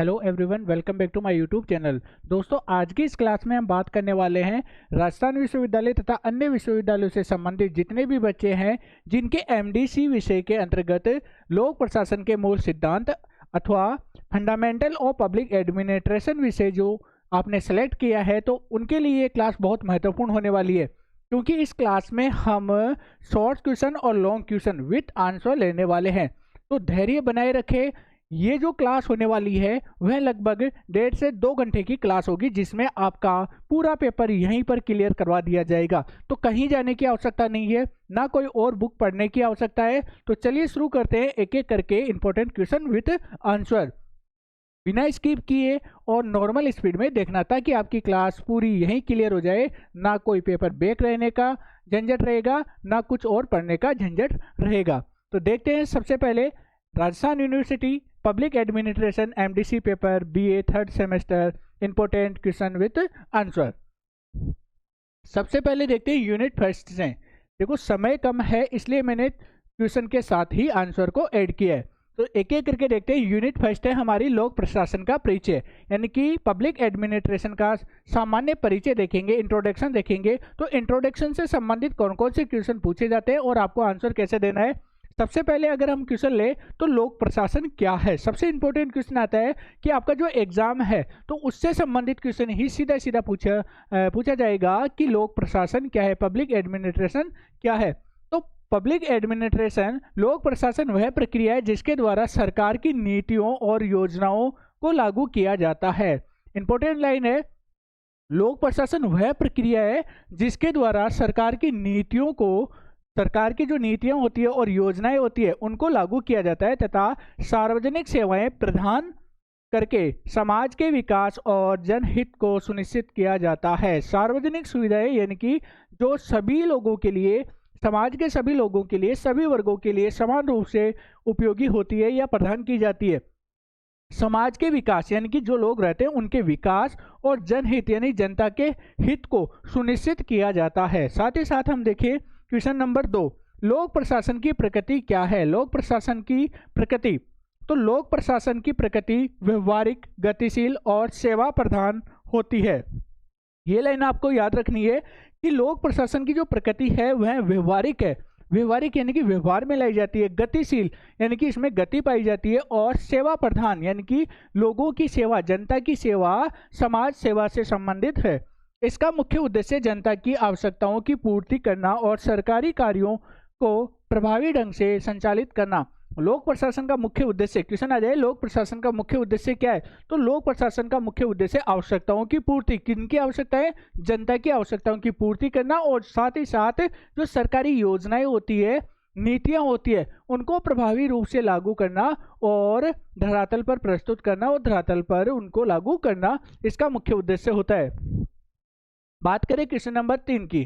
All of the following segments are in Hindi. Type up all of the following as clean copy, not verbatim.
Hello everyone, welcome back to my YouTube channel. दोस्तों, आज की इस क्लास में हम बात करने वाले हैं राजस्थान विश्वविद्यालय तथा अन्य विश्वविद्यालयों से संबंधित जितने भी बच्चे हैं जिनके एमडीसी विषय के अंतर्गत लोक प्रशासन के मूल सिद्धांत अथवा फंडामेंटल ऑफ पब्लिक एडमिनिस्ट्रेशन विषय जो आपने सेलेक्ट किया है, तो उनके लिए ये क्लास बहुत महत्वपूर्ण होने वाली है, क्योंकि इस क्लास में हम शॉर्ट क्वेश्चन और लॉन्ग क्वेश्चन विथ आंसर लेने वाले हैं। तो धैर्य बनाए रखें। ये जो क्लास होने वाली है वह लगभग 1.5 से 2 घंटे की क्लास होगी, जिसमें आपका पूरा पेपर यहीं पर क्लियर करवा दिया जाएगा। तो कहीं जाने की आवश्यकता नहीं है, ना कोई और बुक पढ़ने की आवश्यकता है। तो चलिए शुरू करते हैं एक एक करके इंपॉर्टेंट क्वेश्चन विथ आंसर, बिना स्किप किए और नॉर्मल स्पीड में देखना, ताकि आपकी क्लास पूरी यहीं क्लियर हो जाए। ना कोई पेपर बैक रहने का झंझट रहेगा, ना कुछ और पढ़ने का झंझट रहेगा। तो देखते हैं सबसे पहले Rajasthan university public administration MDC paper BA 3rd semester important question with answer. सबसे पहले देखते हैं यूनिट फर्स्ट से। देखो, समय कम है इसलिए मैंने क्वेश्चन के साथ ही आंसर को ऐड किया है। तो एक एक करके देखते हैं। यूनिट फर्स्ट है हमारी लोक प्रशासन का परिचय, यानी कि पब्लिक एडमिनिस्ट्रेशन का सामान्य परिचय देखेंगे, इंट्रोडक्शन देखेंगे। तो इंट्रोडक्शन से संबंधित कौन कौन से क्वेश्चन पूछे जाते हैं और आपको आंसर कैसे देना है। सबसे पहले अगर हम क्वेश्चन ले तो लोक प्रशासन क्या है, सबसे इंपॉर्टेंट क्वेश्चन आता है कि आपका जो एग्जाम है तो उससे संबंधित क्वेश्चन ही सीधा सीधा पूछा जाएगा कि लोक प्रशासन क्या है, पब्लिक एडमिनिस्ट्रेशन क्या है। तो पब्लिक एडमिनिस्ट्रेशन, लोक प्रशासन वह प्रक्रिया है जिसके द्वारा सरकार की नीतियों और योजनाओं को लागू किया जाता है। इंपॉर्टेंट लाइन है, लोक प्रशासन वह प्रक्रिया है जिसके द्वारा सरकार की नीतियों को, सरकार की जो नीतियां होती है और योजनाएं होती है उनको लागू किया जाता है तथा सार्वजनिक सेवाएं प्रदान करके समाज के विकास और जनहित को सुनिश्चित किया जाता है। सार्वजनिक सुविधाएं यानी कि जो सभी लोगों के लिए, समाज के सभी लोगों के लिए, सभी वर्गों के लिए समान रूप से उपयोगी होती है या प्रदान की जाती है। समाज के विकास यानी कि जो लोग रहते हैं उनके विकास और जनहित यानी जनता के हित को सुनिश्चित किया जाता है। साथ ही साथ हम देखें क्वेश्चन नंबर 2, लोक प्रशासन की प्रकृति क्या है। लोक प्रशासन की प्रकृति, तो लोक प्रशासन की प्रकृति व्यवहारिक, गतिशील और सेवा प्रधान होती है। ये लाइन आपको याद रखनी है कि लोक प्रशासन की जो प्रकृति है वह व्यवहारिक है। व्यवहारिक यानी कि व्यवहार में लाई जाती है, गतिशील यानी कि इसमें गति पाई जाती है, और सेवा प्रधान यानी कि लोगों की सेवा, जनता की सेवा, समाज सेवा से संबंधित है। इसका मुख्य उद्देश्य जनता की आवश्यकताओं की पूर्ति करना और सरकारी कार्यों को प्रभावी ढंग से संचालित करना। लोक प्रशासन का मुख्य उद्देश्य, क्वेश्चन आ जाए, लोक प्रशासन का मुख्य उद्देश्य क्या है। तो लोक प्रशासन का मुख्य उद्देश्य आवश्यकताओं की पूर्ति, किनकी आवश्यकता है, जनता की आवश्यकताओं की पूर्ति करना, और साथ ही साथ जो सरकारी योजनाएं होती है, नीतियां होती है, उनको प्रभावी रूप से लागू करना और धरातल पर प्रस्तुत करना और धरातल पर उनको लागू करना, इसका मुख्य उद्देश्य होता है। बात करें क्वेश्चन नंबर 3 की,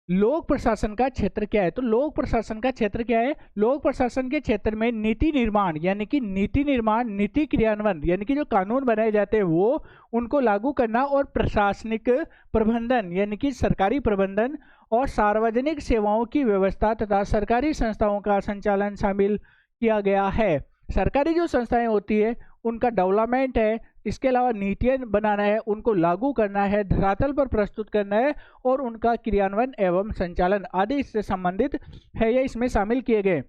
लोक प्रशासन का क्षेत्र क्या है। तो लोक प्रशासन का क्षेत्र क्या है, लोक प्रशासन के क्षेत्र में नीति निर्माण यानी कि नीति निर्माण, नीति क्रियान्वयन यानी कि जो कानून बनाए जाते हैं वो उनको लागू करना, और प्रशासनिक प्रबंधन यानी कि सरकारी प्रबंधन और सार्वजनिक सेवाओं की व्यवस्था तथा सरकारी संस्थाओं का संचालन शामिल किया गया है। सरकारी जो संस्थाएं होती है उनका डेवलपमेंट है, इसके अलावा नीतियां बनाना है, उनको लागू करना है, धरातल पर प्रस्तुत करना है, और उनका क्रियान्वयन एवं संचालन आदि इससे संबंधित है या इसमें शामिल किए गए।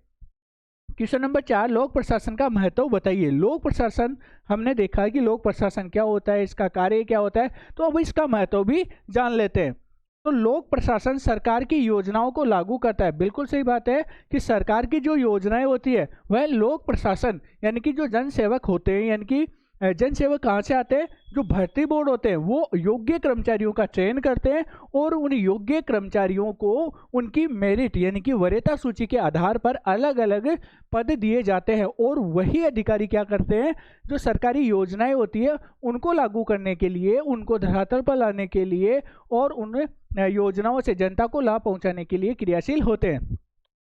क्वेश्चन नंबर 4, लोक प्रशासन का महत्व बताइए। लोक प्रशासन, हमने देखा है कि लोक प्रशासन क्या होता है, इसका कार्य क्या होता है, तो अब इसका महत्व भी जान लेते हैं। तो लोक प्रशासन सरकार की योजनाओं को लागू करता है। बिल्कुल सही बात है कि सरकार की जो योजनाएं होती है वह लोक प्रशासन यानी कि जो जन सेवक होते हैं, यानी कि जन सेवक कहाँ से आते हैं, जो भर्ती बोर्ड होते हैं वो योग्य कर्मचारियों का चयन करते हैं, और उन योग्य कर्मचारियों को उनकी मेरिट यानी कि वरीयता सूची के आधार पर अलग अलग पद दिए जाते हैं, और वही अधिकारी क्या करते हैं, जो सरकारी योजनाएं होती है उनको लागू करने के लिए, उनको धरातल पर लाने के लिए और उन योजनाओं से जनता को लाभ पहुंचाने के लिए क्रियाशील होते हैं।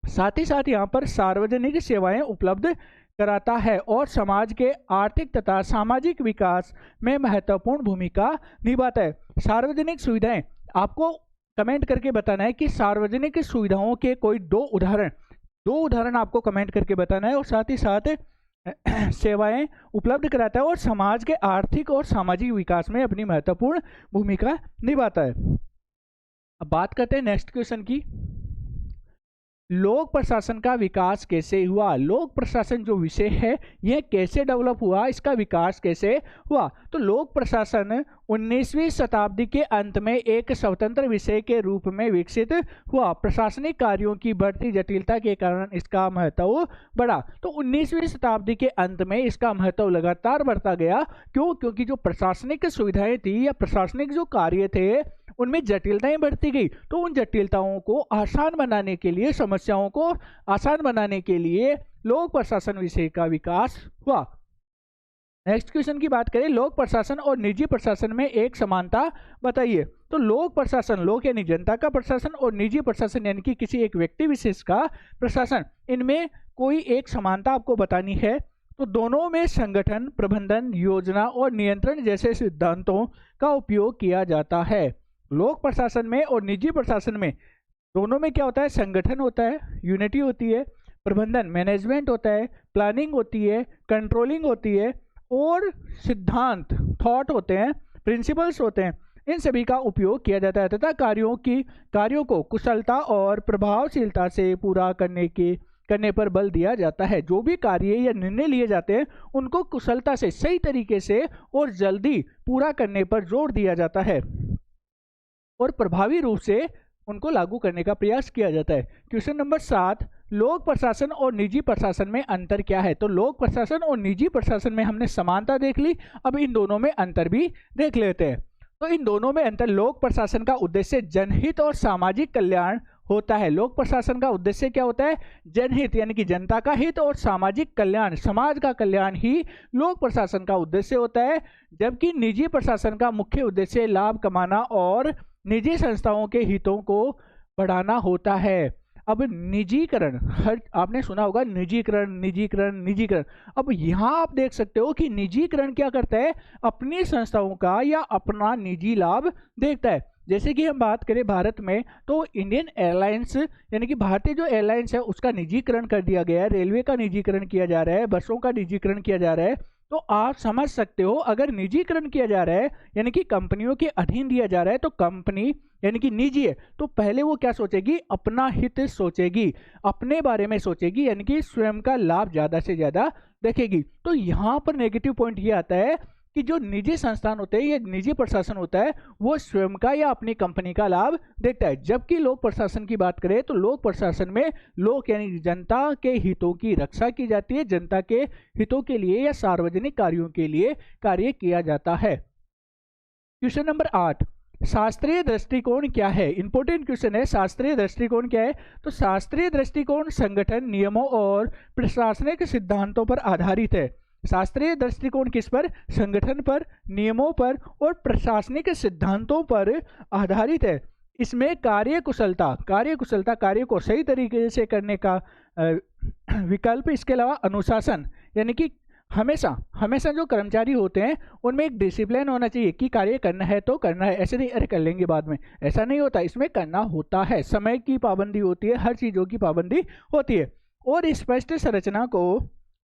साथ ही साथ यहाँ पर सार्वजनिक सेवाएं उपलब्ध कराता है और समाज के आर्थिक तथा सामाजिक विकास में महत्वपूर्ण भूमिका निभाता है। सार्वजनिक सुविधाएं, आपको कमेंट करके बताना है कि सार्वजनिक सुविधाओं के कोई दो उदाहरण आपको कमेंट करके बताना है, और साथ ही साथ सेवाएं उपलब्ध कराता है और समाज के आर्थिक और सामाजिक विकास में अपनी महत्वपूर्ण भूमिका निभाता है। अब बात करते हैं नेक्स्ट क्वेश्चन की। लोक प्रशासन का विकास कैसे हुआ? लोक प्रशासन जो विषय है यह कैसे डेवलप हुआ, इसका विकास कैसे हुआ? तो लोक प्रशासन 19वीं शताब्दी के अंत में एक स्वतंत्र विषय के रूप में विकसित हुआ। प्रशासनिक कार्यों की बढ़ती जटिलता के कारण इसका महत्व बढ़ा। तो 19वीं शताब्दी के अंत में इसका महत्व लगातार बढ़ता गया। क्यों? क्योंकि जो प्रशासनिक सुविधाएं थी या प्रशासनिक जो कार्य थे उनमें जटिलताएं बढ़ती गई। तो उन जटिलताओं को आसान बनाने के लिए, समस्याओं को आसान बनाने के लिए लोक प्रशासन विषय का विकास हुआ। नेक्स्ट क्वेश्चन की बात करें, लोक प्रशासन और निजी प्रशासन में एक समानता बताइए। तो लोक प्रशासन, लोक यानी जनता का प्रशासन, और निजी प्रशासन यानी कि किसी एक व्यक्ति विशेष का प्रशासन, इनमें कोई एक समानता आपको बतानी है। तो दोनों में संगठन, प्रबंधन, योजना और नियंत्रण जैसे सिद्धांतों का उपयोग किया जाता है। लोक प्रशासन में और निजी प्रशासन में दोनों में क्या होता है? संगठन होता है, यूनिटी होती है, प्रबंधन मैनेजमेंट होता है, प्लानिंग होती है, कंट्रोलिंग होती है, और सिद्धांत थॉट होते हैं, प्रिंसिपल्स होते हैं। इन सभी का उपयोग किया जाता है तथा कार्यों को कुशलता और प्रभावशीलता से पूरा करने पर बल दिया जाता है। जो भी कार्य या निर्णय लिए जाते हैं उनको कुशलता से, सही तरीके से और जल्दी पूरा करने पर जोर दिया जाता है और प्रभावी रूप से उनको लागू करने का प्रयास किया जाता है। क्वेश्चन नंबर 7, लोक प्रशासन और निजी प्रशासन में अंतर क्या है? तो लोक प्रशासन और निजी प्रशासन में हमने समानता देख ली, अब इन दोनों में अंतर भी देख लेते हैं। तो इन दोनों में अंतर, लोक प्रशासन का उद्देश्य जनहित और सामाजिक कल्याण होता है। लोक प्रशासन का उद्देश्य क्या होता है? जनहित यानी कि जनता का हित और सामाजिक कल्याण, समाज का कल्याण ही लोक प्रशासन का उद्देश्य होता है। जबकि निजी प्रशासन का मुख्य उद्देश्य लाभ कमाना और निजी संस्थाओं के हितों को बढ़ाना होता है। अब निजीकरण, हर आपने सुना होगा निजीकरण निजीकरण निजीकरण। अब यहाँ आप देख सकते हो कि निजीकरण क्या करता है? अपनी संस्थाओं का या अपना निजी लाभ देखता है। जैसे कि हम बात करें भारत में, तो इंडियन एयरलाइंस यानी कि भारतीय जो एयरलाइंस है उसका निजीकरण कर दिया गया है, रेलवे का निजीकरण किया जा रहा है, बसों का निजीकरण किया जा रहा है। तो आप समझ सकते हो, अगर निजीकरण किया जा रहा है यानी कि कंपनियों के अधीन दिया जा रहा है, तो कंपनी यानी कि निजी है, तो पहले वो क्या सोचेगी? अपना हित सोचेगी, अपने बारे में सोचेगी, यानी कि स्वयं का लाभ ज्यादा से ज्यादा देखेगी। तो यहाँ पर नेगेटिव पॉइंट ये आता है कि जो निजी संस्थान होते हैं या निजी प्रशासन होता है वो स्वयं का या अपनी कंपनी का लाभ देखता है। जबकि लोक प्रशासन की बात करें तो लोक प्रशासन में लोक यानी जनता के हितों की रक्षा की जाती है, जनता के हितों के लिए या सार्वजनिक कार्यों के लिए कार्य किया जाता है। क्वेश्चन नंबर 8, शास्त्रीय दृष्टिकोण क्या है? इंपॉर्टेंट क्वेश्चन है। शास्त्रीय दृष्टिकोण क्या है? तो शास्त्रीय दृष्टिकोण संगठन, नियमों और प्रशासनिक सिद्धांतों पर आधारित है। शास्त्रीय दृष्टिकोण किस पर? संगठन पर, नियमों पर और प्रशासनिक सिद्धांतों पर आधारित है। इसमें कार्य कुशलता कार्य को सही तरीके से करने का विकल्प, इसके अलावा अनुशासन यानी कि हमेशा जो कर्मचारी होते हैं उनमें एक डिसिप्लिन होना चाहिए कि कार्य करना है तो करना है, ऐसे नहीं अरे कर लेंगे बाद में, ऐसा नहीं होता। इसमें करना होता है, समय की पाबंदी होती है, हर चीज़ों की पाबंदी होती है। और स्पष्ट संरचना को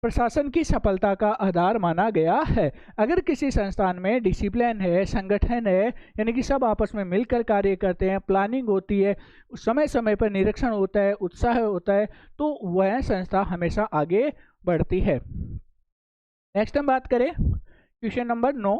प्रशासन की सफलता का आधार माना गया है। अगर किसी संस्थान में डिसिप्लिन है, संगठन है, यानी कि सब आपस में मिलकर कार्य करते हैं, प्लानिंग होती है, समय समय पर निरीक्षण होता है, उत्साह होता है, तो वह संस्था हमेशा आगे बढ़ती है। नेक्स्ट हम बात करें क्वेश्चन नंबर 9,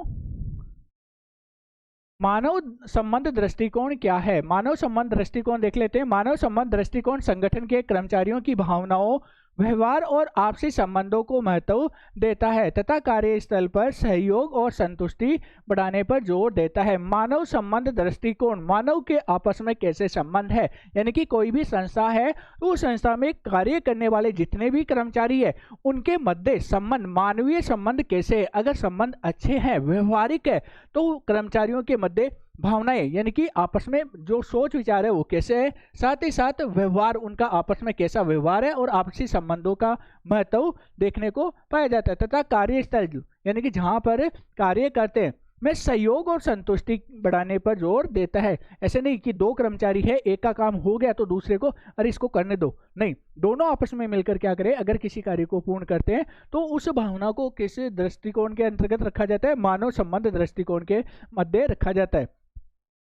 मानव संबंध दृष्टिकोण क्या है? मानव संबंध दृष्टिकोण देख लेते हैं। मानव संबंध दृष्टिकोण संगठन के कर्मचारियों की भावनाओं, व्यवहार और आपसी संबंधों को महत्व देता है तथा कार्यस्थल पर सहयोग और संतुष्टि बढ़ाने पर जोर देता है। मानव संबंध दृष्टिकोण, मानव के आपस में कैसे संबंध है, यानी कि कोई भी संस्था है तो उस संस्था में कार्य करने वाले जितने भी कर्मचारी है उनके मध्य संबंध, मानवीय संबंध कैसे है। अगर संबंध अच्छे हैं, व्यवहारिक है, तो कर्मचारियों के मध्य भावनाएं यानी कि आपस में जो सोच विचार है वो कैसे है, साथ ही साथ व्यवहार, उनका आपस में कैसा व्यवहार है और आपसी संबंधों का महत्व देखने को पाया जाता है। तथा कार्यस्थल यानी कि जहां पर कार्य करते हैं में सहयोग और संतुष्टि बढ़ाने पर जोर देता है। ऐसे नहीं कि दो कर्मचारी है, एक का काम हो गया तो दूसरे को अरे इसको करने दो, नहीं, दोनों आपस में मिलकर क्या करें, अगर किसी कार्य को पूर्ण करते हैं तो उस भावना को किस दृष्टिकोण के अंतर्गत रखा जाता है, मानव संबंध दृष्टिकोण के मध्य रखा जाता है।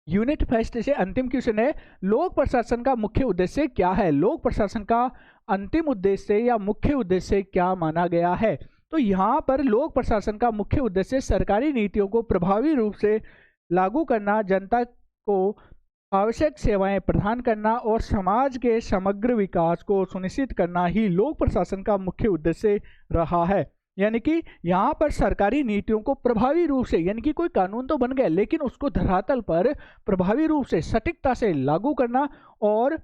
यूनिट फर्स्ट से अंतिम क्वेश्चन है, लोक प्रशासन का मुख्य उद्देश्य क्या है? लोक प्रशासन का अंतिम उद्देश्य या मुख्य उद्देश्य क्या माना गया है? तो यहाँ पर लोक प्रशासन का मुख्य उद्देश्य सरकारी नीतियों को प्रभावी रूप से लागू करना, जनता को आवश्यक सेवाएं प्रदान करना और समाज के समग्र विकास को सुनिश्चित करना ही लोक प्रशासन का मुख्य उद्देश्य रहा है। यानी कि यहाँ पर सरकारी नीतियों को प्रभावी रूप से, यानी कि कोई कानून तो बन गया लेकिन उसको धरातल पर प्रभावी रूप से सटीकता से लागू करना और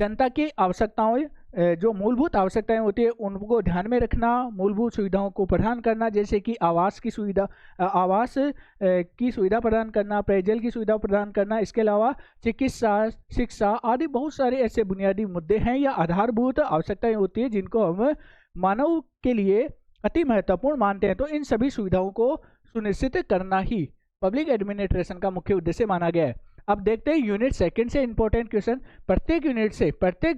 जनता की आवश्यकताओं, जो मूलभूत आवश्यकताएं होती है उनको ध्यान में रखना, मूलभूत सुविधाओं को प्रदान करना, जैसे कि आवास की सुविधा प्रदान करना, पेयजल की सुविधा प्रदान करना, इसके अलावा चिकित्सा, शिक्षा आदि बहुत सारे ऐसे बुनियादी मुद्दे हैं या आधारभूत आवश्यकताएं होती है जिनको हम मानव के लिए अति महत्वपूर्ण मानते हैं। तो इन सभी सुविधाओं को सुनिश्चित करना ही पब्लिक एडमिनिस्ट्रेशन का मुख्य उद्देश्य माना गया है। अब देखते हैं यूनिट सेकंड से इंपॉर्टेंट क्वेश्चन। प्रत्येक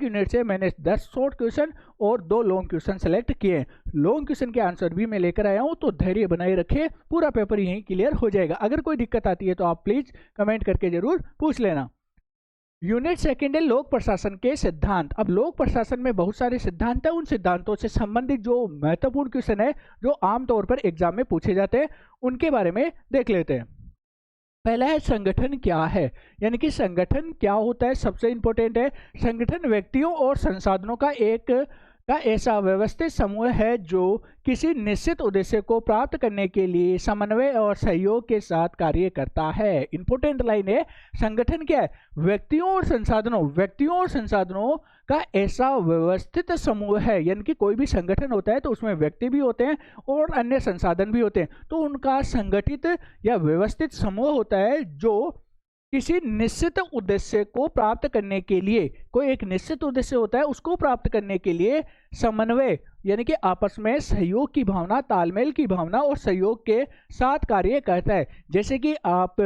यूनिट से मैंने 10 शॉर्ट क्वेश्चन और 2 लॉन्ग क्वेश्चन सेलेक्ट किए। लॉन्ग क्वेश्चन के आंसर भी मैं लेकर आया हूं, तो धैर्य बनाए रखें, पूरा पेपर यहीं क्लियर हो जाएगा। अगर कोई दिक्कत आती है तो आप प्लीज कमेंट करके जरूर पूछ लेना। यूनिट सेकंड है लोक प्रशासन के सिद्धांत। अब लोक प्रशासन में बहुत सारे सिद्धांत हैं, उन सिद्धांतों से संबंधित जो महत्वपूर्ण क्वेश्चन है जो आमतौर पर एग्जाम में पूछे जाते हैं उनके बारे में देख लेते हैं। पहला है संगठन क्या है, यानी कि संगठन क्या होता है। सबसे इंपॉर्टेंट है, संगठन व्यक्तियों और संसाधनों का ऐसा व्यवस्थित समूह है जो किसी निश्चित उद्देश्य को प्राप्त करने के लिए समन्वय और सहयोग के साथ कार्य करता है। इंपॉर्टेंट लाइन है, संगठन क्या है, व्यक्तियों और संसाधनों का ऐसा व्यवस्थित समूह है। यानी कि कोई भी संगठन होता है तो उसमें व्यक्ति भी होते हैं और अन्य संसाधन भी होते हैं, तो उनका संगठित या व्यवस्थित समूह होता है जो किसी निश्चित उद्देश्य को प्राप्त करने के लिए, कोई एक निश्चित उद्देश्य होता है उसको प्राप्त करने के लिए समन्वय यानी कि आपस में सहयोग की भावना, तालमेल की भावना और सहयोग के साथ कार्य करता है। जैसे कि आप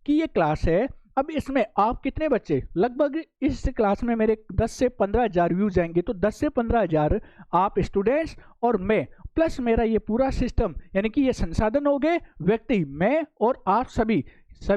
की ये क्लास है, अब इसमें आप कितने बच्चे, लगभग इस क्लास में मेरे 10 से 15 हज़ार व्यूज आएंगे, तो 10 से 15 हज़ार आप स्टूडेंट्स और मैं प्लस मेरा ये पूरा सिस्टम, यानी कि ये संसाधन हो गए, व्यक्ति, मैं और आप सभी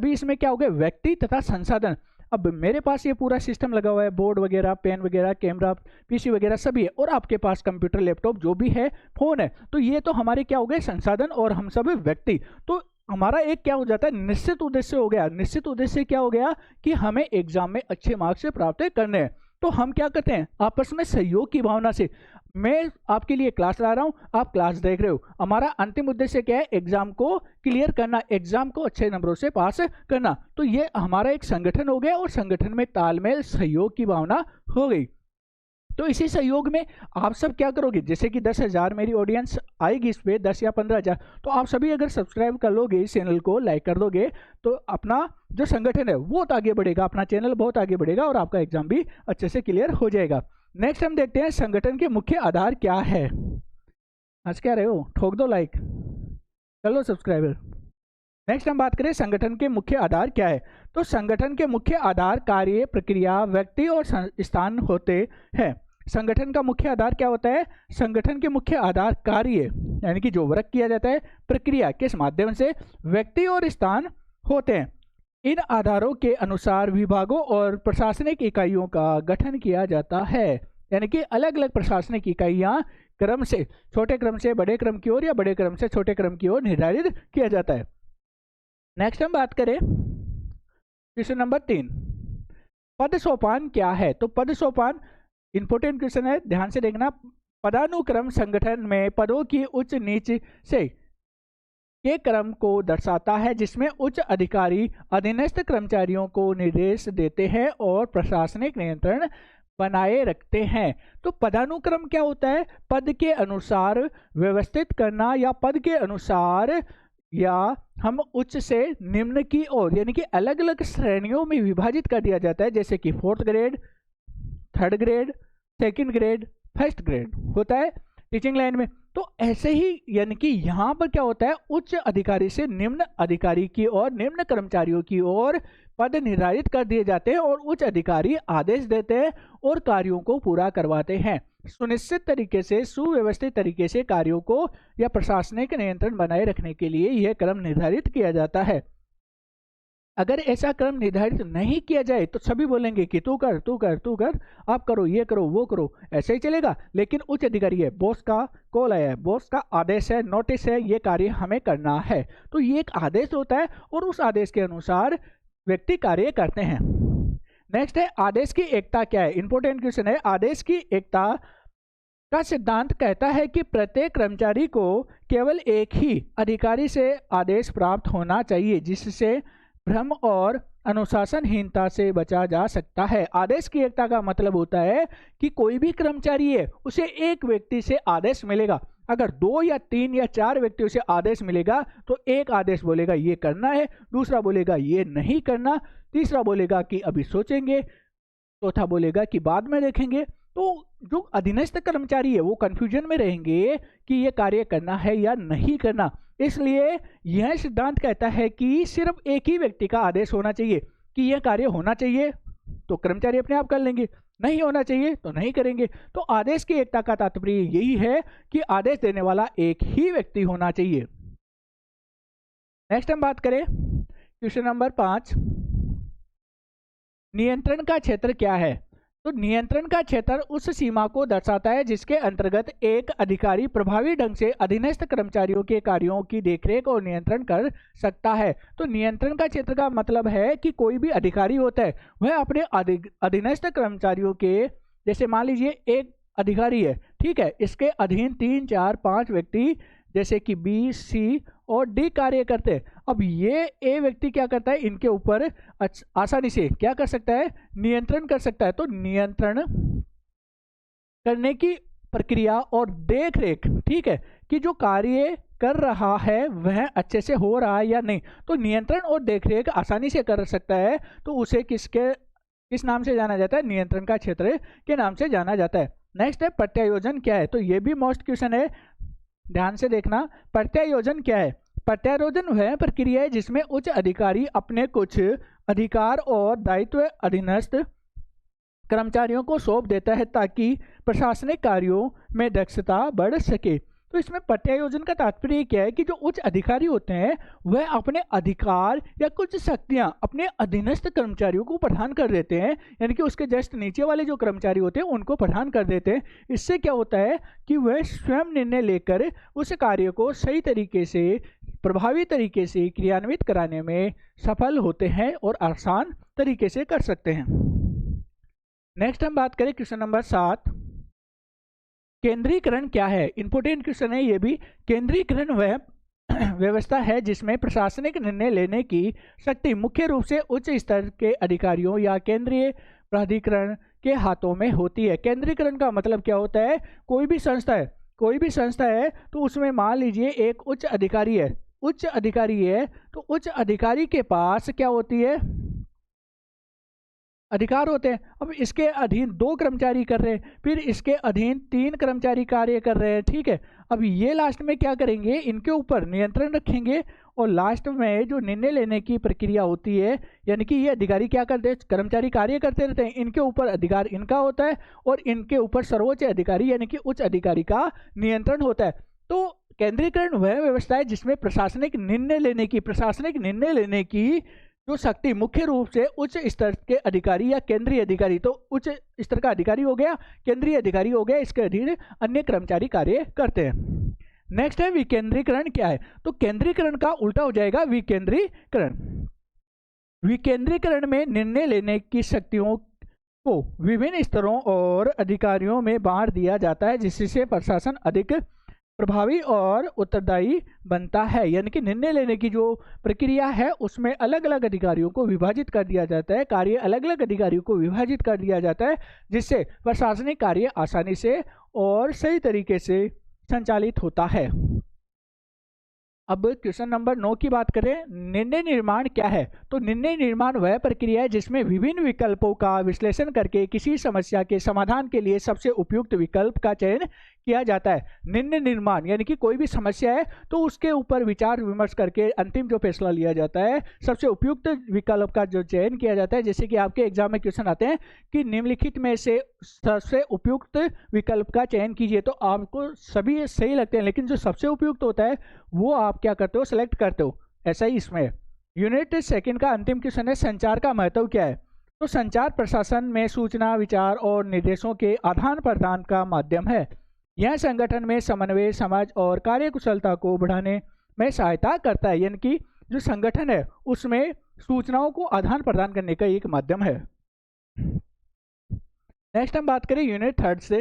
इसमें क्या हो गए, व्यक्ति तथा संसाधन। अब मेरे पास ये पूरा सिस्टम लगा हुआ है, बोर्ड वगैरह, पेन वगैरह, कैमरा, पीसी वगैरह सभी है, और आपके पास कंप्यूटर, लैपटॉप जो भी है, फोन है, तो ये तो हमारे क्या हो गए, संसाधन, और हम सब व्यक्ति। तो हमारा एक क्या हो जाता है, निश्चित उद्देश्य हो गया। निश्चित उद्देश्य क्या हो गया कि हमें एग्जाम में अच्छे मार्क्स प्राप्त करने हैं। तो हम क्या करते हैं, आपस में सहयोग की भावना से, मैं आपके लिए क्लास ला रहा हूं, आप क्लास देख रहे हो, हमारा अंतिम उद्देश्य क्या है, एग्जाम को क्लियर करना, एग्जाम को अच्छे नंबरों से पास करना। तो ये हमारा एक संगठन हो गया और संगठन में तालमेल, सहयोग की भावना हो गई। तो इसी सहयोग में आप सब क्या करोगे, जैसे कि 10,000 मेरी ऑडियंस आएगी इस पे, 10 या 15,000, तो आप सभी अगर सब्सक्राइब कर लोगे, इस चैनल को लाइक कर दोगे, तो अपना जो संगठन है वो बहुत आगे बढ़ेगा, अपना चैनल बहुत आगे बढ़ेगा और आपका एग्जाम भी अच्छे से क्लियर हो जाएगा। नेक्स्ट हम देखते हैं संगठन के मुख्य आधार क्या है। आज क्या रहे हो, ठोक दो लाइक, कर लो सब्सक्राइबर। नेक्स्ट हम बात करें संगठन के मुख्य आधार क्या है। तो संगठन के मुख्य आधार कार्य, प्रक्रिया, व्यक्ति और स्थान होते हैं। संगठन का मुख्य आधार क्या होता है, संगठन के मुख्य आधार कार्य यानी कि जो वर्क किया जाता है, प्रक्रिया किस माध्यम से, व्यक्ति और स्थान होते हैं। इन आधारों के अनुसार विभागों और प्रशासनिक इकाइयों का गठन किया जाता है। यानी कि अलग अलग प्रशासनिक इकाइयां क्रम से, छोटे क्रम से बड़े क्रम की ओर या बड़े क्रम से छोटे क्रम की ओर निर्धारित किया जाता है। नेक्स्ट हम बात करें क्वेश्चन नंबर 3, पद सोपान क्या है। तो पद सोपान इंपोर्टेंट क्वेश्चन है, ध्यान से देखना। पदानुक्रम संगठन में पदों की उच्च नीच से के क्रम को दर्शाता है, जिसमें उच्च अधिकारी अधीनस्थ कर्मचारियों को निर्देश देते हैं और प्रशासनिक नियंत्रण बनाए रखते हैं। तो पदानुक्रम क्या होता है, पद के अनुसार व्यवस्थित करना, या पद के अनुसार, या हम उच्च से निम्न की ओर, यानी कि अलग अलग श्रेणियों में विभाजित कर दिया जाता है, जैसे कि 4th grade, 3rd grade, 2nd grade, 1st grade होता है टीचिंग लाइन में। तो ऐसे ही यानी कि यहाँ पर क्या होता है, उच्च अधिकारी से निम्न अधिकारी की और निम्न कर्मचारियों की ओर पद निर्धारित कर दिए जाते हैं और उच्च अधिकारी आदेश देते हैं और कार्यों को पूरा करवाते हैं। सुनिश्चित तरीके से, सुव्यवस्थित तरीके से कार्यों को या प्रशासनिक नियंत्रण बनाए रखने के लिए यह क्रम निर्धारित किया जाता है। अगर ऐसा क्रम निर्धारित नहीं किया जाए तो सभी बोलेंगे कि तू कर तू कर तू कर, आप करो, ये करो, वो करो, ऐसे ही चलेगा। लेकिन उच्च अधिकारी है, बॉस का कॉल आया है, बॉस का आदेश है, नोटिस है, ये कार्य हमें करना है, तो ये एक आदेश होता है और उस आदेश के अनुसार व्यक्ति कार्य करते हैं। नेक्स्ट है आदेश की एकता क्या है। इंपॉर्टेंट क्वेश्चन है। आदेश की एकता का सिद्धांत कहता है कि प्रत्येक कर्मचारी को केवल एक ही अधिकारी से आदेश प्राप्त होना चाहिए, जिससे भ्रम और अनुशासनहीनता से बचा जा सकता है। आदेश की एकता का मतलब होता है कि कोई भी कर्मचारी है उसे एक व्यक्ति से आदेश मिलेगा। अगर 2 या 3 या 4 व्यक्तियों से आदेश मिलेगा तो एक आदेश बोलेगा ये करना है, दूसरा बोलेगा ये नहीं करना, तीसरा बोलेगा कि अभी सोचेंगे, चौथा बोलेगा कि बाद में देखेंगे। तो जो अधीनस्थ कर्मचारी है वो कंफ्यूजन में रहेंगे कि ये कार्य करना है या नहीं करना। इसलिए यह सिद्धांत कहता है कि सिर्फ एक ही व्यक्ति का आदेश होना चाहिए कि यह कार्य होना चाहिए तो कर्मचारी अपने आप कर लेंगे, नहीं होना चाहिए तो नहीं करेंगे। तो आदेश की एकता का तात्पर्य यही है कि आदेश देने वाला एक ही व्यक्ति होना चाहिए। नेक्स्ट हम बात करें क्वेश्चन नंबर 5, नियंत्रण का क्षेत्र क्या है। तो नियंत्रण का क्षेत्र उस सीमा को दर्शाता है जिसके अंतर्गत एक अधिकारी प्रभावी ढंग से अधीनस्थ कर्मचारियों के कार्यों की देखरेख और नियंत्रण कर सकता है। तो नियंत्रण का क्षेत्र का मतलब है कि कोई भी अधिकारी होता है वह अपने अधीनस्थ कर्मचारियों के, जैसे मान लीजिए एक अधिकारी है, ठीक है, इसके अधीन 3, 4, 5 व्यक्ति जैसे कि बी, सी और डी कार्य करते हैं। अब ये ए व्यक्ति क्या करता है, इनके ऊपर आसानी से क्या कर सकता है, नियंत्रण कर सकता है। तो नियंत्रण करने की प्रक्रिया और देख रेख, ठीक है, कि जो कार्य कर रहा है वह अच्छे से हो रहा है या नहीं, तो नियंत्रण और देख रेख आसानी से कर सकता है। तो उसे किस नाम से जाना जाता है, नियंत्रण का क्षेत्र के नाम से जाना जाता है। नेक्स्ट है प्रत्यायोजन क्या है। तो ये भी मोस्ट क्वेश्चन है, ध्यान से देखना। प्रत्यायोजन क्या है। प्रत्यायोजन वह प्रक्रिया है जिसमें उच्च अधिकारी अपने कुछ अधिकार और दायित्व अधीनस्थ कर्मचारियों को सौंप देता है ताकि प्रशासनिक कार्यों में दक्षता बढ़ सके। तो इसमें प्रत्यायोजन का तात्पर्य क्या है कि जो उच्च अधिकारी होते हैं वह अपने अधिकार या कुछ शक्तियां अपने अधीनस्थ कर्मचारियों को प्रदान कर देते हैं, यानी कि उसके जस्ट नीचे वाले जो कर्मचारी होते हैं उनको प्रदान कर देते हैं। इससे क्या होता है कि वह स्वयं निर्णय लेकर उस कार्य को सही तरीके से, प्रभावी तरीके से क्रियान्वित कराने में सफल होते हैं और आसान तरीके से कर सकते हैं। नेक्स्ट हम बात करें क्वेश्चन नंबर 7, केंद्रीकरण क्या है। इंपोर्टेंट क्वेश्चन है ये भी। केंद्रीकरण वह व्यवस्था है जिसमें प्रशासनिक निर्णय लेने की शक्ति मुख्य रूप से उच्च स्तर के अधिकारियों या केंद्रीय प्राधिकरण के हाथों में होती है। केंद्रीकरण का मतलब क्या होता है, कोई भी संस्था है तो उसमें मान लीजिए एक उच्च अधिकारी है, तो उच्च अधिकारी के पास क्या होती है, अधिकार होते हैं। अब इसके अधीन 2 कर्मचारी कर रहे हैं, फिर इसके अधीन 3 कर्मचारी कार्य कर रहे हैं, ठीक है। अब ये लास्ट में क्या करेंगे, इनके ऊपर नियंत्रण रखेंगे और लास्ट में जो निर्णय लेने की प्रक्रिया होती है, यानी कि ये अधिकारी क्या करते हैं, कर्मचारी कार्य करते रहते हैं, इनके ऊपर अधिकार इनका होता है और इनके ऊपर सर्वोच्च अधिकारी यानी कि उच्च अधिकारी का नियंत्रण होता है। तो केंद्रीकरण वह व्यवस्था है जिसमें प्रशासनिक निर्णय लेने की जो शक्ति मुख्य रूप से उच्च स्तर के अधिकारी या केंद्रीय अधिकारी, तो उच्च स्तर का अधिकारी हो गया, केंद्रीय अधिकारी हो गया, इसके अधीन अन्य कर्मचारी कार्य करते हैं। नेक्स्ट है विकेंद्रीकरण क्या है। तो केंद्रीकरण का उल्टा हो जाएगा विकेंद्रीकरण। विकेंद्रीकरण में निर्णय लेने की शक्तियों को विभिन्न स्तरों और अधिकारियों में बांट दिया जाता है जिससे प्रशासन अधिक प्रभावी और उत्तरदायी बनता है। यानी कि निर्णय लेने की जो प्रक्रिया है उसमें अलग अलग अधिकारियों को विभाजित कर दिया जाता है, कार्य अलग अलग अधिकारियों को विभाजित कर दिया जाता है, जिससे प्रशासनिक कार्य आसानी से और सही तरीके से संचालित होता है। अब क्वेश्चन नंबर 9 की बात करें, निर्णय निर्माण क्या है। तो निर्णय निर्माण वह प्रक्रिया है जिसमें विभिन्न विकल्पों का विश्लेषण करके किसी समस्या के समाधान के लिए सबसे उपयुक्त विकल्प का चयन किया जाता है। निर्णय निर्माण यानी कि कोई भी समस्या है तो उसके ऊपर विचार विमर्श करके अंतिम जो फैसला लिया जाता है, सबसे उपयुक्त विकल्प का जो चयन किया जाता है। जैसे कि आपके एग्जाम में क्वेश्चन आते हैं कि निम्नलिखित में से सबसे उपयुक्त विकल्प का चयन कीजिए, तो आपको सभी सही लगते हैं लेकिन जो सबसे उपयुक्त होता है वो आप क्या करते हो, सेलेक्ट करते हो। ऐसा ही इसमें यूनिट सेकंड का अंतिम क्वेश्चन है, संचार का महत्व क्या है। तो संचार प्रशासन में सूचना, विचार और निर्देशों के आदान प्रदान का माध्यम है। यह संगठन में समन्वय, समझ और कार्यकुशलता को बढ़ाने में सहायता करता है। यानी कि जो संगठन है उसमें सूचनाओं को आदान प्रदान करने का एक माध्यम है। नेक्स्ट हम बात करें यूनिट थर्ड से।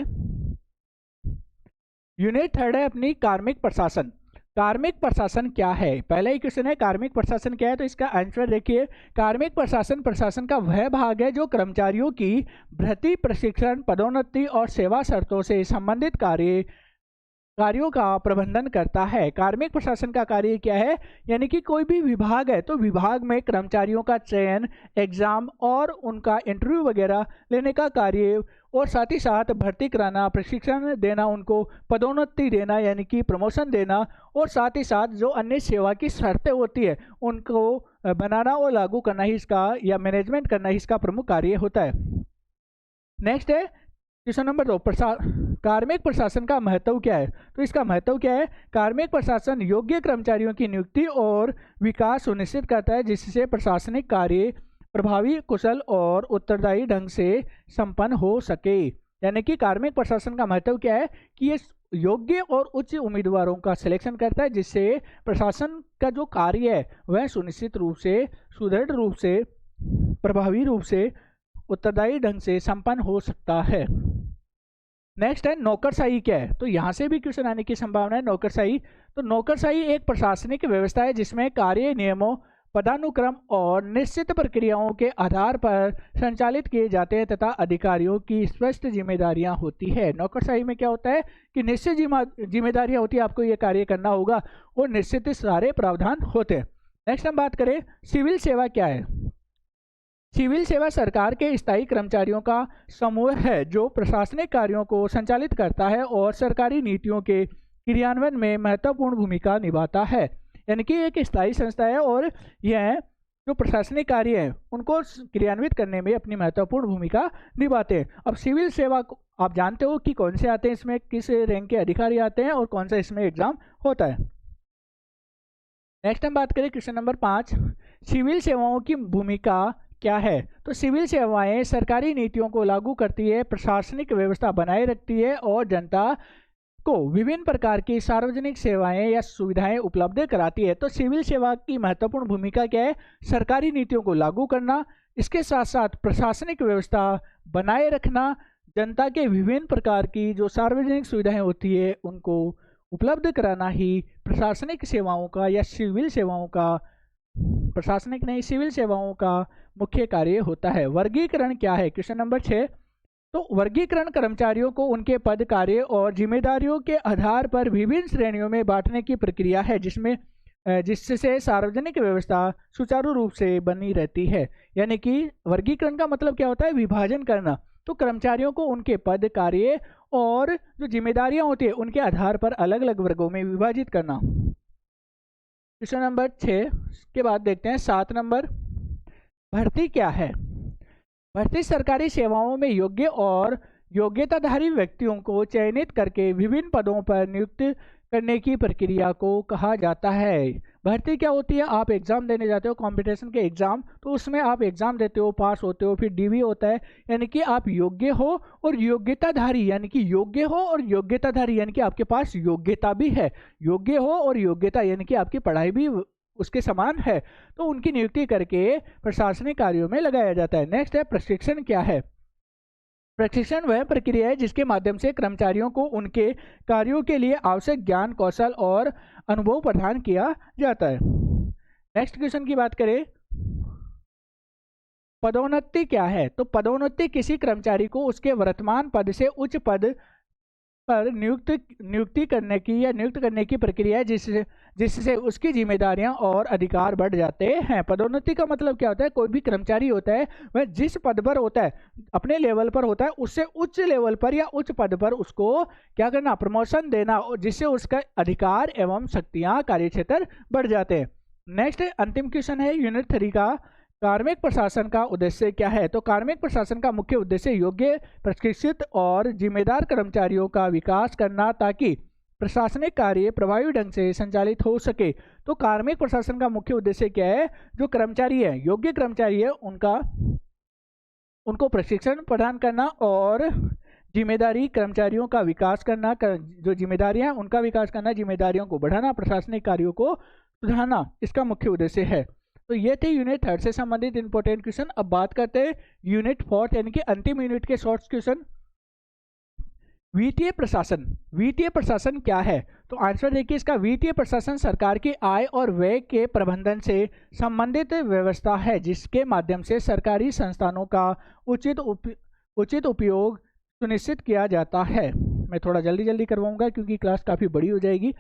यूनिट थर्ड है अपनी कार्मिक प्रशासन। कार्मिक प्रशासन क्या है, पहला ही क्वेश्चन है कार्मिक प्रशासन क्या है, तो इसका आंसर देखिए। कार्मिक प्रशासन प्रशासन का वह भाग है जो कर्मचारियों की भर्ती, प्रशिक्षण, पदोन्नति और सेवा शर्तों से संबंधित कार्यों का प्रबंधन करता है। कार्मिक प्रशासन का कार्य क्या है, यानी कि कोई भी विभाग है तो विभाग में कर्मचारियों का चयन, एग्जाम और उनका इंटरव्यू वगैरह लेने का कार्य, और साथ ही साथ भर्ती कराना, प्रशिक्षण देना, उनको पदोन्नति देना यानी कि प्रमोशन देना, और साथ ही साथ जो अन्य सेवा की शर्तें होती है उनको बनाना और लागू करना ही इसका, या मैनेजमेंट करना ही इसका प्रमुख कार्य होता है। नेक्स्ट है क्वेश्चन नंबर 2, कार्मिक प्रशासन का महत्व क्या है। तो इसका महत्व क्या है, कार्मिक प्रशासन योग्य कर्मचारियों की नियुक्ति और विकास सुनिश्चित करता है जिससे प्रशासनिक कार्य प्रभावी, कुशल और उत्तरदायी ढंग से संपन्न हो सके। यानी कि कार्मिक प्रशासन का महत्व क्या है कि ये योग्य और उच्च उम्मीदवारों का सिलेक्शन करता है जिससे प्रशासन का जो कार्य है वह सुनिश्चित रूप से, सुदृढ़ रूप से, प्रभावी रूप से, उत्तरदायी ढंग से संपन्न हो सकता है। नेक्स्ट है नौकरशाही क्या है। तो यहाँ से भी क्वेश्चन आने की संभावना है। नौकरशाही, तो नौकरशाही एक प्रशासनिक व्यवस्था है जिसमें कार्य, नियमों, पदानुक्रम और निश्चित प्रक्रियाओं के आधार पर संचालित किए जाते हैं तथा अधिकारियों की स्पष्ट जिम्मेदारियां होती है। नौकरशाही में क्या होता है कि निश्चित जिम्मेदारियां होती है, आपको ये कार्य करना होगा और निश्चित सारे प्रावधान होते हैं। नेक्स्ट हम बात करें सिविल सेवा क्या है। सिविल सेवा सरकार के स्थायी कर्मचारियों का समूह है जो प्रशासनिक कार्यों को संचालित करता है और सरकारी नीतियों के क्रियान्वयन में महत्वपूर्ण भूमिका निभाता है। यानी कि एक स्थायी संस्था है और यह जो प्रशासनिक कार्य है उनको क्रियान्वित करने में अपनी महत्वपूर्ण भूमिका निभाते हैं। अब सिविल सेवा को आप जानते हो कि कौन से आते हैं, इसमें किस रैंक के अधिकारी आते हैं और कौन सा इसमें एग्जाम होता है। नेक्स्ट हम बात करें क्वेश्चन नंबर 5, सिविल सेवाओं की भूमिका क्या है। तो सिविल सेवाएं सरकारी नीतियों को लागू करती है, प्रशासनिक व्यवस्था बनाए रखती है और जनता को विभिन्न प्रकार की सार्वजनिक सेवाएं या सुविधाएं उपलब्ध कराती है। तो सिविल सेवा की महत्वपूर्ण भूमिका क्या है, सरकारी नीतियों को लागू करना, इसके साथ साथ प्रशासनिक व्यवस्था बनाए रखना, जनता के विभिन्न प्रकार की जो सार्वजनिक सुविधाएं होती है उनको उपलब्ध कराना ही प्रशासनिक सेवाओं का या सिविल सेवाओं का, प्रशासनिक नहीं सिविल सेवाओं का मुख्य कार्य होता है। वर्गीकरण क्या है, क्वेश्चन नंबर 6। तो वर्गीकरण कर्मचारियों को उनके पद, कार्य और जिम्मेदारियों के आधार पर विभिन्न श्रेणियों में बांटने की प्रक्रिया है जिससे सार्वजनिक व्यवस्था सुचारू रूप से बनी रहती है। यानी कि वर्गीकरण का मतलब क्या होता है, विभाजन करना। तो कर्मचारियों को उनके पद, कार्य और जो जिम्मेदारियां होती है उनके आधार पर अलग अलग वर्गों में विभाजित करना। क्वेश्चन नंबर 6 के बाद देखते हैं 7 नंबर, भर्ती क्या है। भर्ती सरकारी सेवाओं में योग्य और योग्यताधारी व्यक्तियों को चयनित करके विभिन्न पदों पर नियुक्त करने की प्रक्रिया को कहा जाता है। भर्ती क्या होती है, आप एग्जाम देने जाते हो, कंपटीशन के एग्जाम, तो उसमें आप एग्जाम देते हो, पास होते हो, फिर डीवी होता है, यानी कि आप योग्य हो और योग्यताधारी, यानी कि योग्य हो और योग्यताधारी यानी कि आपके पास योग्यता भी है, योग्य हो और योग्यता यानी कि आपकी पढ़ाई भी उसके समान है, तो उनकी नियुक्ति करके प्रशासनिक कार्यों में लगाया जाता है। नेक्स्ट है प्रशिक्षण क्या है। प्रशिक्षण वह प्रक्रिया है जिसके माध्यम से कर्मचारियों को उनके कार्यों के लिए आवश्यक ज्ञान, कौशल और अनुभव प्रदान किया जाता है। नेक्स्ट क्वेश्चन की बात करें, पदोन्नति क्या है। तो पदोन्नति किसी कर्मचारी को उसके वर्तमान पद से उच्च पद पर नियुक्त करने की प्रक्रिया है जिससे उसकी जिम्मेदारियां और अधिकार बढ़ जाते हैं। पदोन्नति का मतलब क्या होता है? कोई भी कर्मचारी होता है वह जिस पद पर होता है, अपने लेवल पर होता है, उससे उच्च लेवल पर या उच्च पद पर उसको क्या करना? प्रमोशन देना, और जिससे उसका अधिकार एवं शक्तियां कार्यक्षेत्र बढ़ जाते हैं। नेक्स्ट अंतिम क्वेश्चन है यूनिट 3 का, कार्मिक प्रशासन का उद्देश्य क्या है? तो कार्मिक प्रशासन का मुख्य उद्देश्य योग्य, प्रशिक्षित और जिम्मेदार कर्मचारियों का विकास करना ताकि प्रशासनिक कार्य प्रभावी ढंग से संचालित हो सके। तो कार्मिक प्रशासन का मुख्य उद्देश्य क्या है? जो कर्मचारी है, योग्य कर्मचारी है, उनको प्रशिक्षण प्रदान करना और जिम्मेदारी कर्मचारियों का विकास करना, जो जिम्मेदारियां उनका विकास करना, जिम्मेदारियों को बढ़ाना, प्रशासनिक कार्यों को सुधारना, इसका मुख्य उद्देश्य है। तो ये थे यूनिट 3 से संबंधित इंपॉर्टेंट क्वेश्चन। अब बात करते हैं यूनिट 4 यानी कि अंतिम यूनिट के शॉर्ट क्वेश्चन। वित्तीय प्रशासन, वित्तीय प्रशासन क्या है? तो आंसर देखिए इसका, वित्तीय प्रशासन सरकार की आय और व्यय के प्रबंधन से संबंधित व्यवस्था है जिसके माध्यम से सरकारी संस्थानों का उचित उपयोग सुनिश्चित किया जाता है। मैं थोड़ा जल्दी करवाऊंगा क्योंकि क्लास काफ़ी बड़ी हो जाएगी।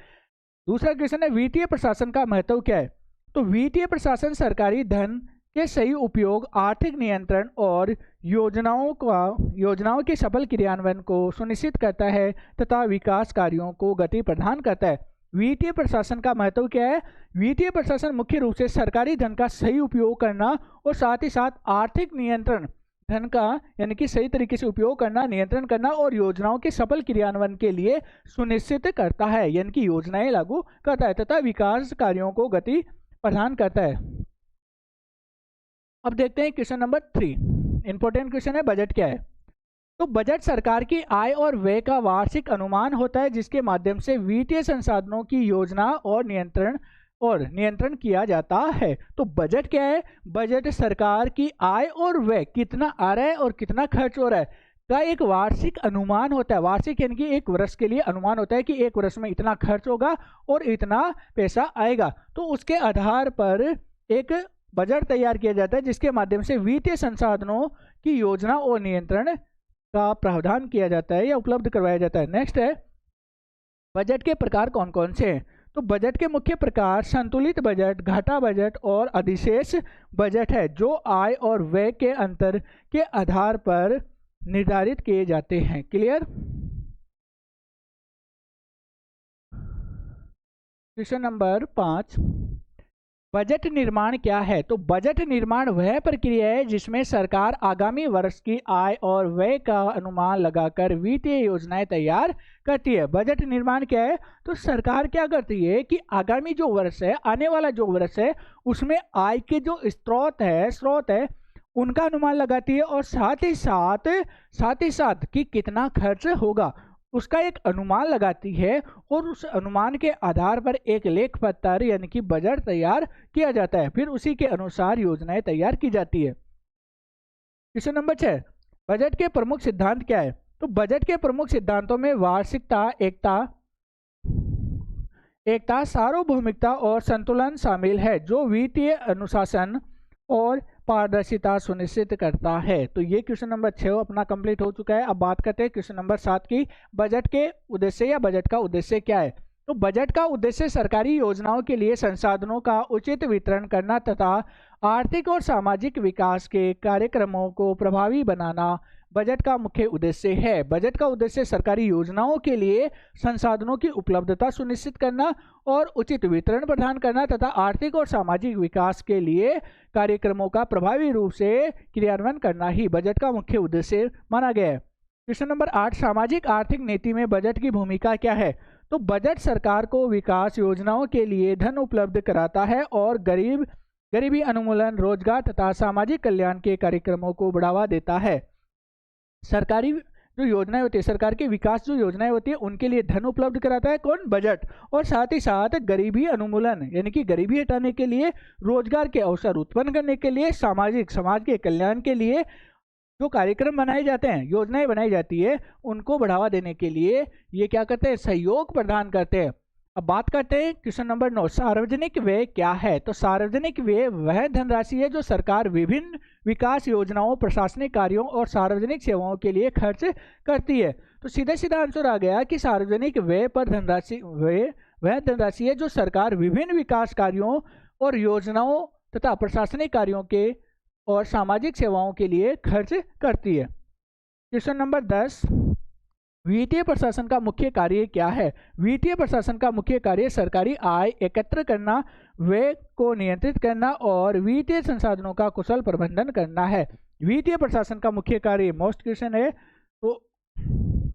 दूसरा क्वेश्चन है वित्तीय प्रशासन का महत्व क्या है? तो वित्तीय प्रशासन सरकारी धन के सही उपयोग, आर्थिक नियंत्रण और योजनाओं के सफल क्रियान्वयन को सुनिश्चित करता है तथा विकास कार्यों को गति प्रदान करता है। वित्तीय प्रशासन का महत्व क्या है? वित्तीय प्रशासन मुख्य रूप से सरकारी धन का सही उपयोग करना और साथ ही साथ आर्थिक नियंत्रण, धन का यानी कि सही तरीके से उपयोग करना, नियंत्रण करना और योजनाओं के सफल क्रियान्वयन के लिए सुनिश्चित करता है, यानी कि योजनाएं लागू करता है तथा विकास कार्यों को गति प्रदान करता है। अब देखते हैं क्वेश्चन नंबर 3, इंपॉर्टेंट क्वेश्चन है, बजट क्या है? तो बजट सरकार की आय और व्यय का वार्षिक अनुमान होता है जिसके माध्यम से वित्तीय संसाधनों की योजना और नियंत्रण किया जाता है। तो बजट क्या है? बजट सरकार की आय और व्यय, कितना आ रहा है और कितना खर्च हो रहा है, का एक वार्षिक अनुमान होता है। वार्षिक यानी कि एक वर्ष के लिए अनुमान होता है कि एक वर्ष में इतना खर्च होगा और इतना पैसा आएगा। तो उसके आधार पर एक बजट तैयार किया जाता है जिसके माध्यम से वित्तीय संसाधनों की योजना और नियंत्रण का प्रावधान किया जाता है या उपलब्ध करवाया जाता है। नेक्स्ट है बजट के प्रकार कौन कौन से हैं? तो बजट के मुख्य प्रकार संतुलित बजट, घाटा बजट और अधिशेष बजट है जो आय और व्यय के अंतर के आधार पर निर्धारित किए जाते हैं। क्लियर? क्वेश्चन नंबर 5, बजट निर्माण क्या है? तो बजट निर्माण वह प्रक्रिया है जिसमें सरकार आगामी वर्ष की आय और व्यय का अनुमान लगाकर वित्तीय योजनाएं तैयार करती है। बजट निर्माण क्या है? तो सरकार क्या करती है कि आगामी जो वर्ष है, आने वाला जो वर्ष है, उसमें आय के जो स्रोत है उनका अनुमान लगाती है और साथ ही साथ कि कितना खर्च होगा उसका एक अनुमान लगाती है और उस अनुमान के आधार पर एक लेख पत्र यानी कि बजट तैयार किया जाता है। फिर उसी के अनुसार योजनाएं तैयार की जाती है। क्वेश्चन नंबर 6, बजट के प्रमुख सिद्धांत क्या है? तो बजट के प्रमुख सिद्धांतों में वार्षिकता, एकता, सार्वभौमिकता और संतुलन शामिल है जो वित्तीय अनुशासन और पारदर्शिता सुनिश्चित करता है। तो ये क्वेश्चन नंबर 6 अपना कंप्लीट हो चुका है। अब बात करते हैं क्वेश्चन नंबर 7 की, बजट के उद्देश्य या बजट का उद्देश्य क्या है? तो बजट का उद्देश्य सरकारी योजनाओं के लिए संसाधनों का उचित वितरण करना तथा आर्थिक और सामाजिक विकास के कार्यक्रमों को प्रभावी बनाना बजट का मुख्य उद्देश्य है। बजट का उद्देश्य सरकारी योजनाओं के लिए संसाधनों की उपलब्धता सुनिश्चित करना और उचित वितरण प्रदान करना तथा आर्थिक और सामाजिक विकास के लिए कार्यक्रमों का प्रभावी रूप से क्रियान्वयन करना ही बजट का मुख्य उद्देश्य माना गया है। क्वेश्चन नंबर 8, सामाजिक आर्थिक नीति में बजट की भूमिका क्या है? तो बजट सरकार को विकास योजनाओं के लिए धन उपलब्ध कराता है और गरीबी उन्मूलन, रोजगार तथा सामाजिक कल्याण के कार्यक्रमों को बढ़ावा देता है। सरकारी जो योजनाएं होती है, सरकार के विकास जो योजनाएं होती है उनके लिए धन उपलब्ध कराता है कौन? बजट। और साथ ही साथ गरीबी उन्मूलन यानी कि गरीबी हटाने के लिए, रोजगार के अवसर उत्पन्न करने के लिए, समाज के कल्याण के लिए जो कार्यक्रम बनाए जाते हैं, योजनाएं बनाई जाती है, उनको बढ़ावा देने के लिए ये क्या करते हैं? सहयोग प्रदान करते हैं। अब बात करते हैं क्वेश्चन नंबर 9, सार्वजनिक व्यय क्या है? तो सार्वजनिक व्यय वह धनराशि है जो सरकार विभिन्न विकास योजनाओं, प्रशासनिक कार्यों और सार्वजनिक सेवाओं के लिए खर्च करती है। तो सीधा आंसर आ गया कि सार्वजनिक व्यय पर वह धनराशि है जो सरकार विभिन्न विकास कार्यों और योजनाओं तथा प्रशासनिक कार्यों के और सामाजिक सेवाओं के लिए खर्च करती है। क्वेश्चन नंबर 10, वित्तीय प्रशासन का मुख्य कार्य क्या है? वित्तीय प्रशासन का मुख्य कार्य सरकारी आय एकत्र करना, व्यय को नियंत्रित करना और वित्तीय संसाधनों का कुशल प्रबंधन करना है। वित्तीय प्रशासन का मुख्य कार्य मोस्ट क्वेश्चन है, तो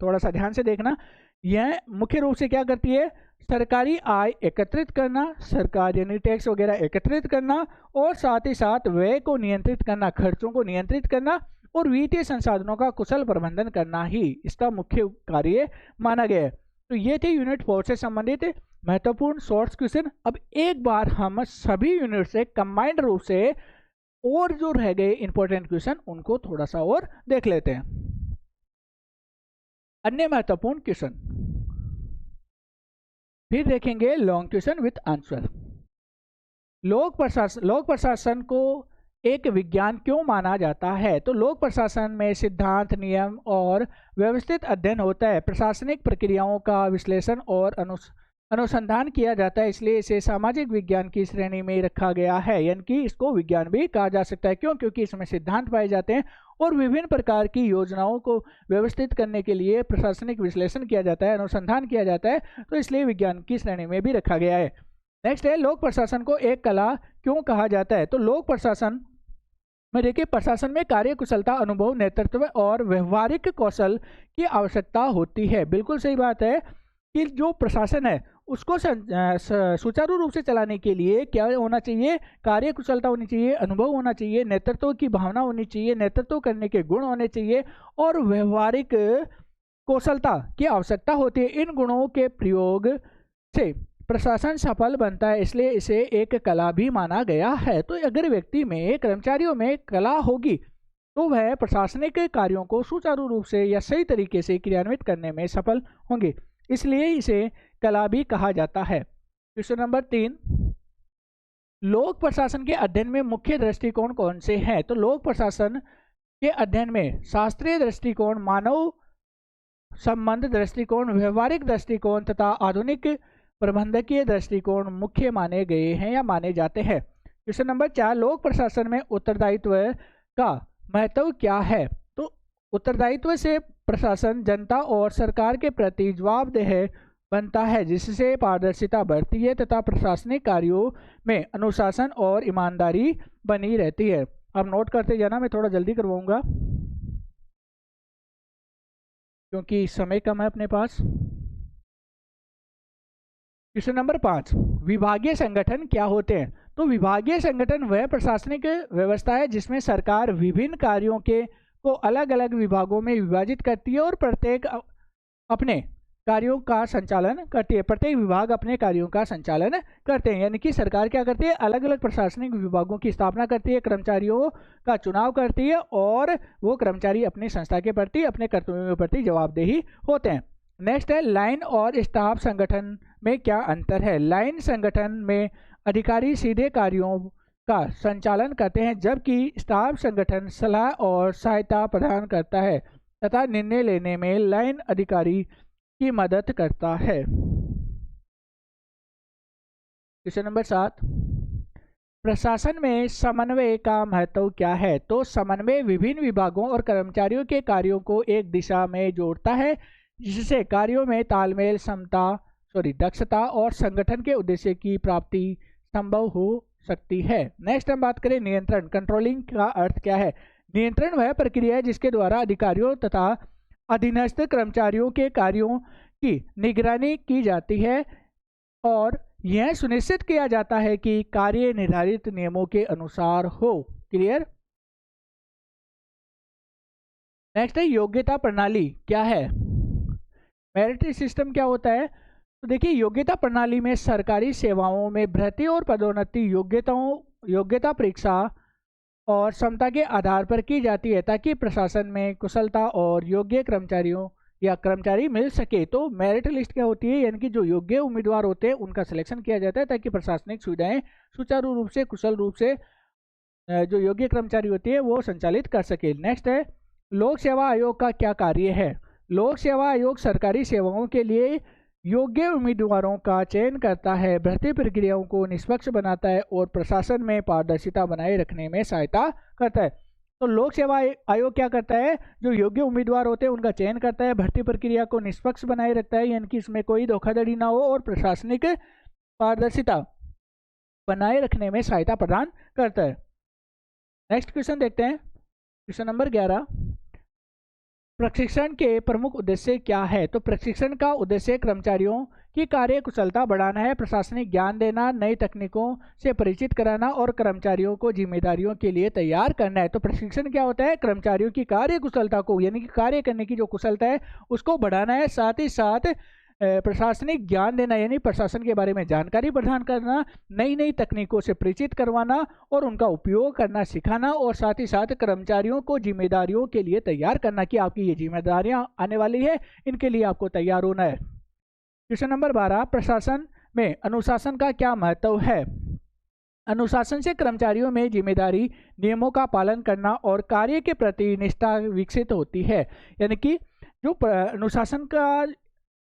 थोड़ा सा ध्यान से देखना। यह मुख्य रूप से क्या करती है? सरकारी आय एकत्रित करना, सरकार यानी टैक्स वगैरह एकत्रित करना और साथ ही साथ व्यय को नियंत्रित करना, खर्चों को नियंत्रित करना और वित्तीय संसाधनों का कुशल प्रबंधन करना ही इसका मुख्य कार्य माना गया है। तो ये थे यूनिट 4 से संबंधित महत्वपूर्ण शॉर्ट क्वेश्चन। अब एक बार हम सभी यूनिट से कंबाइंड रूप से और जो रह गए इंपॉर्टेंट क्वेश्चन उनको थोड़ा सा और देख लेते हैं। अन्य महत्वपूर्ण क्वेश्चन, फिर देखेंगे लॉन्ग क्वेश्चन विथ आंसर। लोक प्रशासन को एक विज्ञान क्यों माना जाता है? तो लोक प्रशासन में सिद्धांत, नियम और व्यवस्थित अध्ययन होता है। प्रशासनिक प्रक्रियाओं का विश्लेषण और अनुसंधान किया जाता है, इसलिए इसे सामाजिक विज्ञान की श्रेणी में रखा गया है, यानी कि इसको विज्ञान भी कहा जा सकता है। क्यों? क्योंकि इसमें सिद्धांत पाए जाते हैं और विभिन्न प्रकार की योजनाओं को व्यवस्थित करने के लिए प्रशासनिक विश्लेषण किया जाता है, अनुसंधान किया जाता है, तो इसलिए विज्ञान की श्रेणी में भी रखा गया है। नेक्स्ट है, लोक प्रशासन को एक कला क्यों कहा जाता है? तो लोक प्रशासन में देखिए, प्रशासन में कार्य कुशलता, अनुभव, नेतृत्व और व्यवहारिक कौशल की आवश्यकता होती है। बिल्कुल सही बात है कि जो प्रशासन है उसको सुचारू रूप से चलाने के लिए क्या होना चाहिए? कार्य कुशलता होनी चाहिए, अनुभव होना चाहिए, नेतृत्व की भावना होनी चाहिए, नेतृत्व करने के गुण होने चाहिए और व्यवहारिक कौशलता की आवश्यकता होती है। इन गुणों के प्रयोग से प्रशासन सफल बनता है, इसलिए इसे एक कला भी माना गया है। तो अगर व्यक्ति में, कर्मचारियों में कला होगी तो वह प्रशासनिक कार्यों को सुचारू रूप से या सही तरीके से क्रियान्वित करने में सफल होंगे, इसलिए इसे कला भी कहा जाता है। क्वेश्चन नंबर 3, लोक प्रशासन के अध्ययन में मुख्य दृष्टिकोण कौन से हैं? तो लोक प्रशासन के अध्ययन में शास्त्रीय दृष्टिकोण, मानव संबंध दृष्टिकोण, व्यवहारिक दृष्टिकोण तथा आधुनिक प्रबंधकीय दृष्टिकोण मुख्य माने गए हैं या माने जाते हैं। क्वेश्चन नंबर 4, लोक प्रशासन में उत्तरदायित्व का महत्व क्या है? तो उत्तरदायित्व से प्रशासन जनता और सरकार के प्रति जवाबदेह बनता है, जिससे पारदर्शिता बढ़ती है तथा प्रशासनिक कार्यों में अनुशासन और ईमानदारी बनी रहती है। अब नोट करते जाना, मैं थोड़ा जल्दी करवाऊंगा क्योंकि समय कम है अपने पास। क्वेश्चन नंबर 5, विभागीय संगठन क्या होते हैं? तो विभागीय संगठन वह प्रशासनिक व्यवस्था है जिसमें सरकार विभिन्न कार्यों को अलग अलग विभागों में विभाजित करती है और प्रत्येक अपने कार्यों का संचालन करती है। प्रत्येक विभाग अपने कार्यों का संचालन करते हैं, यानी कि सरकार क्या करती है? अलग अलग प्रशासनिक विभागों की स्थापना करती है, कर्मचारियों का चुनाव करती है और वो कर्मचारी अपनी संस्था के प्रति, अपने कर्तव्यों के प्रति जवाबदेही होते हैं। नेक्स्ट है, लाइन और स्टाफ संगठन में क्या अंतर है? लाइन संगठन में अधिकारी सीधे कार्यों का संचालन करते हैं, जबकि स्टाफ संगठन सलाह और सहायता प्रदान करता है तथा निर्णय लेने में लाइन अधिकारी की मदद करता है। क्वेश्चन नंबर 7, प्रशासन में समन्वय का महत्व क्या है? तो समन्वय विभिन्न विभागों और कर्मचारियों के कार्यों को एक दिशा में जोड़ता है, जिससे कार्यों में तालमेल, दक्षता और संगठन के उद्देश्य की प्राप्ति संभव हो सकती है। नेक्स्ट हम बात करें नियंत्रण, कंट्रोलिंग का अर्थ क्या है? नियंत्रण वह प्रक्रिया है जिसके द्वारा अधिकारियों तथा अधीनस्थ कर्मचारियों के कार्यों की निगरानी की जाती है और यह सुनिश्चित किया जाता है कि कार्य निर्धारित नियमों के अनुसार हो। क्लियर? नेक्स्ट है योग्यता प्रणाली क्या है? मेरिट सिस्टम क्या होता है? तो देखिए, योग्यता प्रणाली में सरकारी सेवाओं में भर्ती और पदोन्नति योग्यता परीक्षा और क्षमता के आधार पर की जाती है, ताकि प्रशासन में कुशलता और योग्य कर्मचारी मिल सके। तो मेरिट लिस्ट क्या होती है? यानी कि जो योग्य उम्मीदवार होते हैं उनका सिलेक्शन किया जाता है, ताकि प्रशासनिक सुविधाएं सुचारू रूप से, कुशल रूप से जो योग्य कर्मचारी होती है वो संचालित कर सके। नेक्स्ट है, लोक सेवा आयोग का क्या कार्य है? लोक सेवा आयोग सरकारी सेवाओं के लिए योग्य उम्मीदवारों का चयन करता है, भर्ती प्रक्रियाओं को निष्पक्ष बनाता है और प्रशासन में पारदर्शिता बनाए रखने में सहायता करता है। तो लोक सेवा आयोग क्या करता है, जो योग्य उम्मीदवार होते हैं उनका चयन करता है, भर्ती प्रक्रिया को निष्पक्ष बनाए रखता है, यानी कि इसमें कोई धोखाधड़ी ना हो और प्रशासनिक पारदर्शिता बनाए रखने में सहायता प्रदान करता है। नेक्स्ट क्वेश्चन देखते हैं, क्वेश्चन नंबर 11। प्रशिक्षण के प्रमुख उद्देश्य क्या है? तो प्रशिक्षण का उद्देश्य कर्मचारियों की कार्य कुशलता बढ़ाना है, प्रशासनिक ज्ञान देना, नई तकनीकों से परिचित कराना और कर्मचारियों को जिम्मेदारियों के लिए तैयार करना है। तो प्रशिक्षण क्या होता है? कर्मचारियों की कार्य कुशलता को, यानी कि कार्य करने की जो कुशलता है उसको बढ़ाना है, साथ ही साथ प्रशासनिक ज्ञान देना, यानी प्रशासन के बारे में जानकारी प्रदान करना, नई नई तकनीकों से परिचित करवाना और उनका उपयोग करना सिखाना, और साथ ही साथ कर्मचारियों को जिम्मेदारियों के लिए तैयार करना कि आपकी ये जिम्मेदारियां आने वाली है, इनके लिए आपको तैयार होना है। क्वेश्चन नंबर 12, प्रशासन में अनुशासन का क्या महत्व है? अनुशासन से कर्मचारियों में जिम्मेदारी, नियमों का पालन करना और कार्य के प्रति निष्ठा विकसित होती है। यानी कि जो अनुशासन का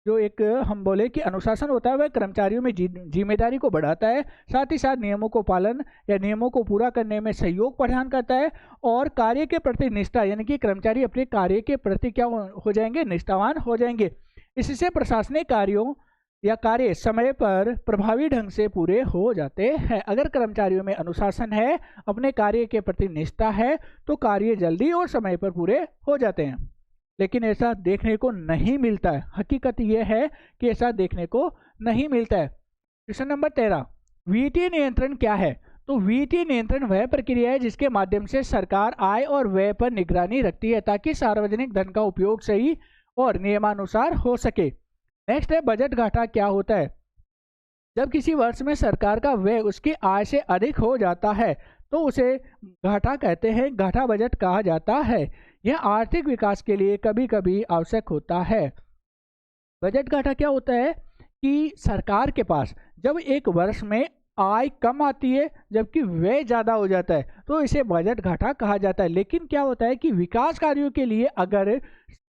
जो एक हम बोले कि अनुशासन होता है वह कर्मचारियों में जिम्मेदारी को बढ़ाता है, साथ ही साथ नियमों को पालन या नियमों को पूरा करने में सहयोग प्रदान करता है और कार्य के प्रति निष्ठा, यानी कि कर्मचारी अपने कार्य के प्रति क्या हो जाएंगे, निष्ठावान हो जाएंगे। इससे प्रशासनिक कार्यों या कार्य समय पर प्रभावी ढंग से पूरे हो जाते हैं। अगर कर्मचारियों में अनुशासन है, अपने कार्य के प्रति निष्ठा है, तो कार्य जल्दी और समय पर पूरे हो जाते हैं। लेकिन ऐसा देखने को नहीं मिलता है, हकीकत यह है कि ऐसा देखने को नहीं मिलता है। क्वेश्चन नंबर 13, वित्तीय नियंत्रण क्या है? तो वित्तीय नियंत्रण वह प्रक्रिया है जिसके माध्यम से सरकार आय और व्यय पर निगरानी रखती है ताकि सार्वजनिक धन का उपयोग सही और नियमानुसार हो सके। नेक्स्ट है, बजट घाटा क्या होता है? जब किसी वर्ष में सरकार का व्यय उसकी आय से अधिक हो जाता है तो उसे घाटा कहते हैं, घाटा बजट कहा जाता है। यह आर्थिक विकास के लिए कभी कभी आवश्यक होता है। बजट घाटा क्या होता है कि सरकार के पास जब एक वर्ष में आय कम आती है जबकि व्यय ज़्यादा हो जाता है तो इसे बजट घाटा कहा जाता है। लेकिन क्या होता है कि विकास कार्यों के लिए अगर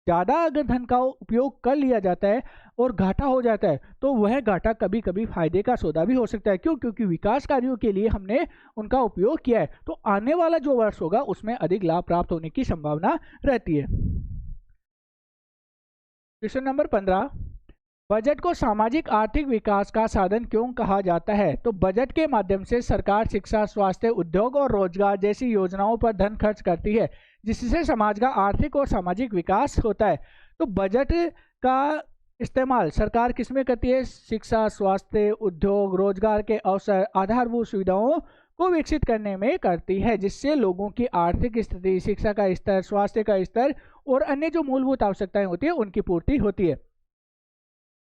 धन का उपयोग कर लिया जाता है और घाटा हो जाता है तो वह घाटा कभी कभी फायदे का सौदा भी हो सकता है। क्यों? क्योंकि विकास कार्यों के लिए हमने उनका उपयोग किया है तो आने वाला जो वर्ष होगा उसमें अधिक लाभ प्राप्त होने की संभावना रहती है। क्वेश्चन नंबर 15, बजट को सामाजिक आर्थिक विकास का साधन क्यों कहा जाता है? तो बजट के माध्यम से सरकार शिक्षा, स्वास्थ्य, उद्योग और रोजगार जैसी योजनाओं पर धन खर्च करती है जिससे समाज का आर्थिक और सामाजिक विकास होता है। तो बजट का इस्तेमाल सरकार किस में करती है? शिक्षा, स्वास्थ्य, उद्योग, रोजगार के अवसर, आधारभूत सुविधाओं को विकसित करने में करती है जिससे लोगों की आर्थिक स्थिति, शिक्षा का स्तर, स्वास्थ्य का स्तर और अन्य जो मूलभूत आवश्यकताएं होती है उनकी पूर्ति होती है।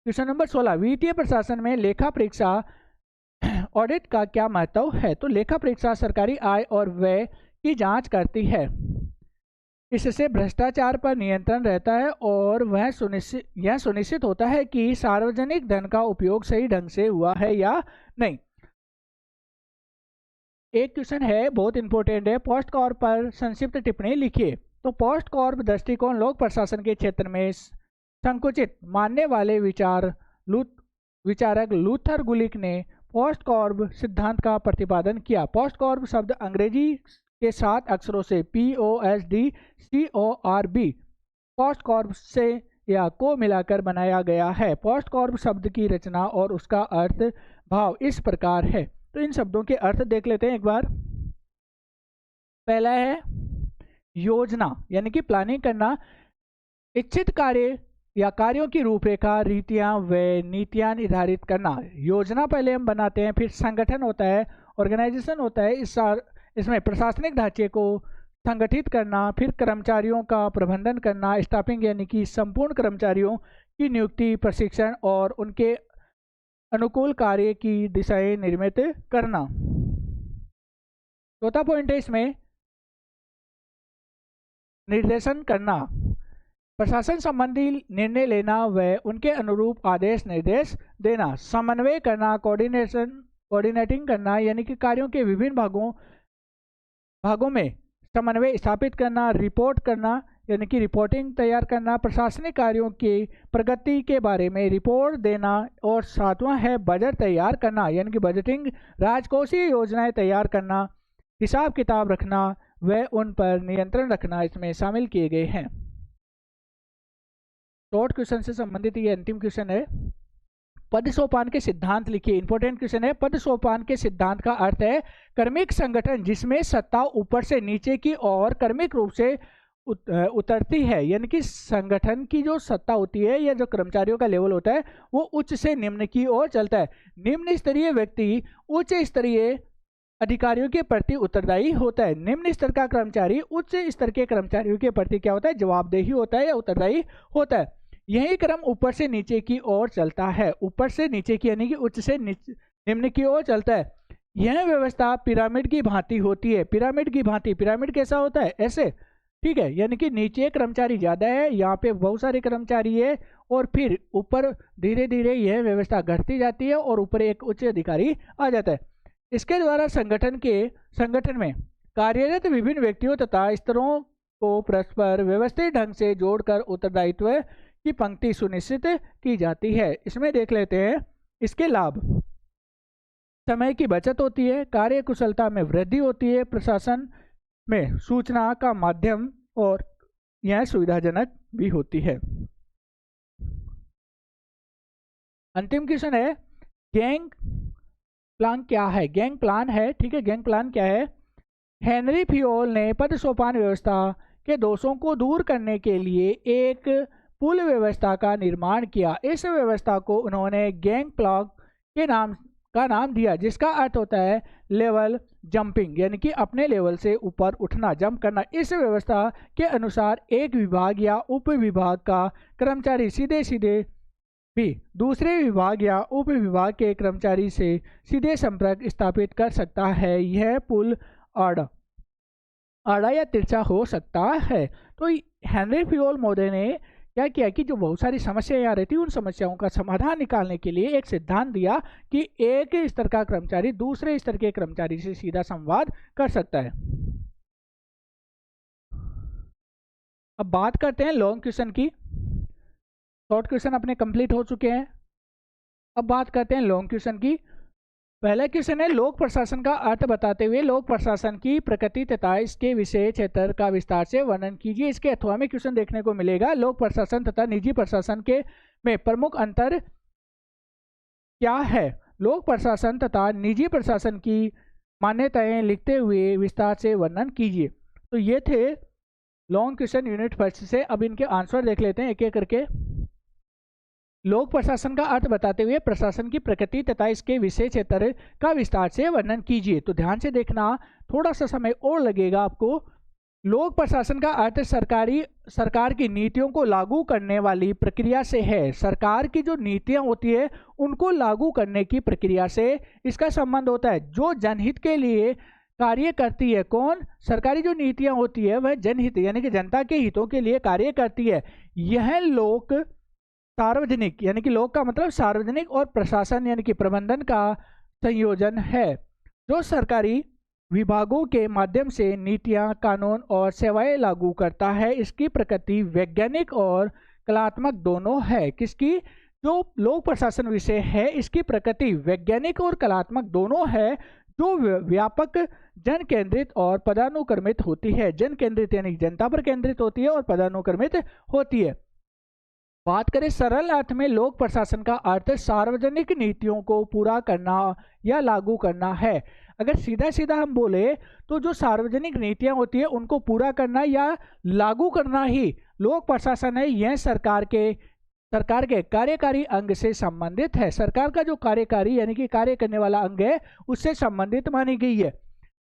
क्वेश्चन नंबर 16, वित्तीय प्रशासन में लेखा परीक्षा ऑडिट का क्या महत्व है? तो लेखा परीक्षा सरकारी आय और व्यय की जांच करती है। इससे भ्रष्टाचार पर नियंत्रण रहता है और यह सुनिश्चित होता है कि सार्वजनिक धन का उपयोग सही ढंग से हुआ है या नहीं। एक क्वेश्चन है, बहुत इंपॉर्टेंट है, पोस्ट कॉर्प पर संक्षिप्त टिप्पणी लिखिए। तो पोस्ट कॉर्प दृष्टिकोण लोक प्रशासन के क्षेत्र में संकुचित मानने वाले विचारक लूथर गुलिक ने पोस्ट कॉर्प सिद्धांत का प्रतिपादन किया। पोस्ट कॉर्प शब्द अंग्रेजी के 7 अक्षरों से POSTCORB पोस्ट कॉर्प से या को मिलाकर बनाया गया है। पोस्ट कॉर्प शब्द की रचना और उसका अर्थ भाव इस प्रकार है। तो इन शब्दों के अर्थ देख लेते हैं एक बार। पहला है योजना, यानी कि प्लानिंग करना, इच्छित कार्य या कार्यों की रूपरेखा, रीतियां व नीतियां निर्धारित करना। योजना पहले हम बनाते हैं, फिर संगठन होता है, ऑर्गेनाइजेशन होता है, इसमें प्रशासनिक ढांचे को संगठित करना, फिर कर्मचारियों का प्रबंधन करना, स्टाफिंग यानी कि संपूर्ण कर्मचारियों की नियुक्ति, प्रशिक्षण और उनके अनुकूल कार्य की दिशाएं निर्मित करना। चौथा पॉइंट है इसमें निर्देशन करना, प्रशासन संबंधी निर्णय लेना व उनके अनुरूप आदेश निर्देश देना। समन्वय करना, कोऑर्डिनेटिंग करना, यानी कि कार्यों के विभिन्न भागों में समन्वय स्थापित करना। रिपोर्ट करना, यानी कि रिपोर्टिंग तैयार करना, प्रशासनिक कार्यों की प्रगति के बारे में रिपोर्ट देना, और 7वां है बजट तैयार करना यानी कि बजटिंग, राजकोषीय योजनाएं तैयार करना, हिसाब किताब रखना व उन पर नियंत्रण रखना इसमें शामिल किए गए हैं। शॉर्ट क्वेश्चन से संबंधित ये अंतिम क्वेश्चन है। पद सोपान के सिद्धांत लिखिए। इंपॉर्टेंट क्वेश्चन है। पद सोपान के सिद्धांत का अर्थ है कर्मिक संगठन जिसमें सत्ता ऊपर से नीचे की ओर क्रमिक रूप से उतरती है, यानी कि संगठन की जो सत्ता होती है या जो कर्मचारियों का लेवल होता है वो उच्च से निम्न की ओर चलता है। निम्न स्तरीय व्यक्ति उच्च स्तरीय अधिकारियों के प्रति उत्तरदायी होता है। निम्न स्तर का कर्मचारी उच्च स्तर के कर्मचारियों के प्रति क्या होता है, जवाबदेही होता है या उत्तरदायी होता है। यही क्रम ऊपर से नीचे की ओर चलता है। ऊपर से नीचे की यानी कि उच्च से निम्न की ओर चलता है। यह व्यवस्था पिरामिड की भांति होती है। पिरामिड की भांति, पिरामिड कैसा होता है, ऐसे, ठीक है, यानी कि नीचे कर्मचारी ज्यादा है, यहाँ पे बहुत सारे कर्मचारी है, और फिर ऊपर धीरे धीरे यह व्यवस्था घटती जाती है और ऊपर एक उच्च अधिकारी आ जाता है। इसके द्वारा संगठन में कार्यरत विभिन्न व्यक्तियों तथा स्तरों को परस्पर व्यवस्थित ढंग से जोड़कर उत्तरदायित्व की पंक्ति सुनिश्चित की जाती है। इसमें देख लेते हैं इसके लाभ। समय की बचत होती है, कार्य कुशलता में वृद्धि होती है, प्रशासन में सूचना का माध्यम और यह सुविधाजनक भी होती है। अंतिम क्वेश्चन है गैंग प्लान क्या है। गैंग प्लान है, ठीक है, गैंग प्लान क्या है। हेनरी फियोल ने पद सोपान व्यवस्था के दोषों को दूर करने के लिए एक पुल व्यवस्था का निर्माण किया। इस व्यवस्था को उन्होंने गैंग प्लान के नाम दिया, जिसका अर्थ होता है लेवल जंपिंग, यानी कि अपने लेवल से ऊपर उठना, जंप करना। इस व्यवस्था के अनुसार एक विभाग या उप विभाग का कर्मचारी सीधे भी दूसरे विभाग या उप विभाग के कर्मचारी से सीधे संपर्क स्थापित कर सकता है। यह पुल आड़ा या तिरछा हो सकता है। तो हेनरी फियोल महोदय ने क्या किया कि जो बहुत सारी समस्याएं आ रही थी उन समस्याओं का समाधान निकालने के लिए एक सिद्धांत दिया कि एक स्तर का कर्मचारी दूसरे स्तर के कर्मचारी से सीधा संवाद कर सकता है। अब बात करते हैं लॉन्ग क्वेश्चन की। शॉर्ट क्वेश्चन अपने कंप्लीट हो चुके हैं। अब बात करते हैं लॉन्ग क्वेश्चन की। पहला क्वेश्चन है लोक प्रशासन का अर्थ बताते हुए लोक प्रशासन की प्रकृति तथा इसके विषय क्षेत्र का विस्तार से वर्णन कीजिए। इसके 8वां में क्वेश्चन देखने को मिलेगा। लोक प्रशासन तथा निजी प्रशासन के में प्रमुख अंतर क्या है। लोक प्रशासन तथा निजी प्रशासन की मान्यताएं लिखते हुए विस्तार से वर्णन कीजिए। तो ये थे लॉन्ग क्वेश्चन यूनिट फर्स्ट से। अब इनके आंसर देख लेते हैं एक एक करके। लोक प्रशासन का अर्थ बताते हुए प्रशासन की प्रकृति तथा इसके विषय क्षेत्र का विस्तार से वर्णन कीजिए। तो ध्यान से देखना, थोड़ा सा समय और लगेगा आपको। लोक प्रशासन का अर्थ सरकार की नीतियों को लागू करने वाली प्रक्रिया से है। सरकार की जो नीतियां होती है उनको लागू करने की प्रक्रिया से इसका संबंध होता है। जो जनहित के लिए कार्य करती है, कौन, सरकारी जो नीतियां होती है वह जनहित यानी कि जनता के हितों के लिए कार्य करती है। यह लोक सार्वजनिक यानी कि लोक का मतलब सार्वजनिक और प्रशासन यानी कि प्रबंधन का संयोजन है। जो सरकारी विभागों के माध्यम से नीतियां, कानून और सेवाएं लागू करता है, इसकी प्रकृति वैज्ञानिक और कलात्मक दोनों है। किसकी, जो लोक प्रशासन विषय है इसकी प्रकृति वैज्ञानिक और कलात्मक दोनों है, जो व्यापक जन केंद्रित और पदानुक्रमित होती है। जन केंद्रित यानी जनता पर केंद्रित होती है और पदानुक्रमित होती है। बात करें सरल अर्थ में लोक प्रशासन का अर्थ सार्वजनिक नीतियों को पूरा करना या लागू करना है। अगर सीधा सीधा हम बोले तो जो सार्वजनिक नीतियां होती है उनको पूरा करना या लागू करना ही लोक प्रशासन है। यह सरकार के कार्यकारी अंग से संबंधित है। सरकार का जो कार्यकारी यानी कि कार्य करने वाला अंग है उससे संबंधित मानी गई है।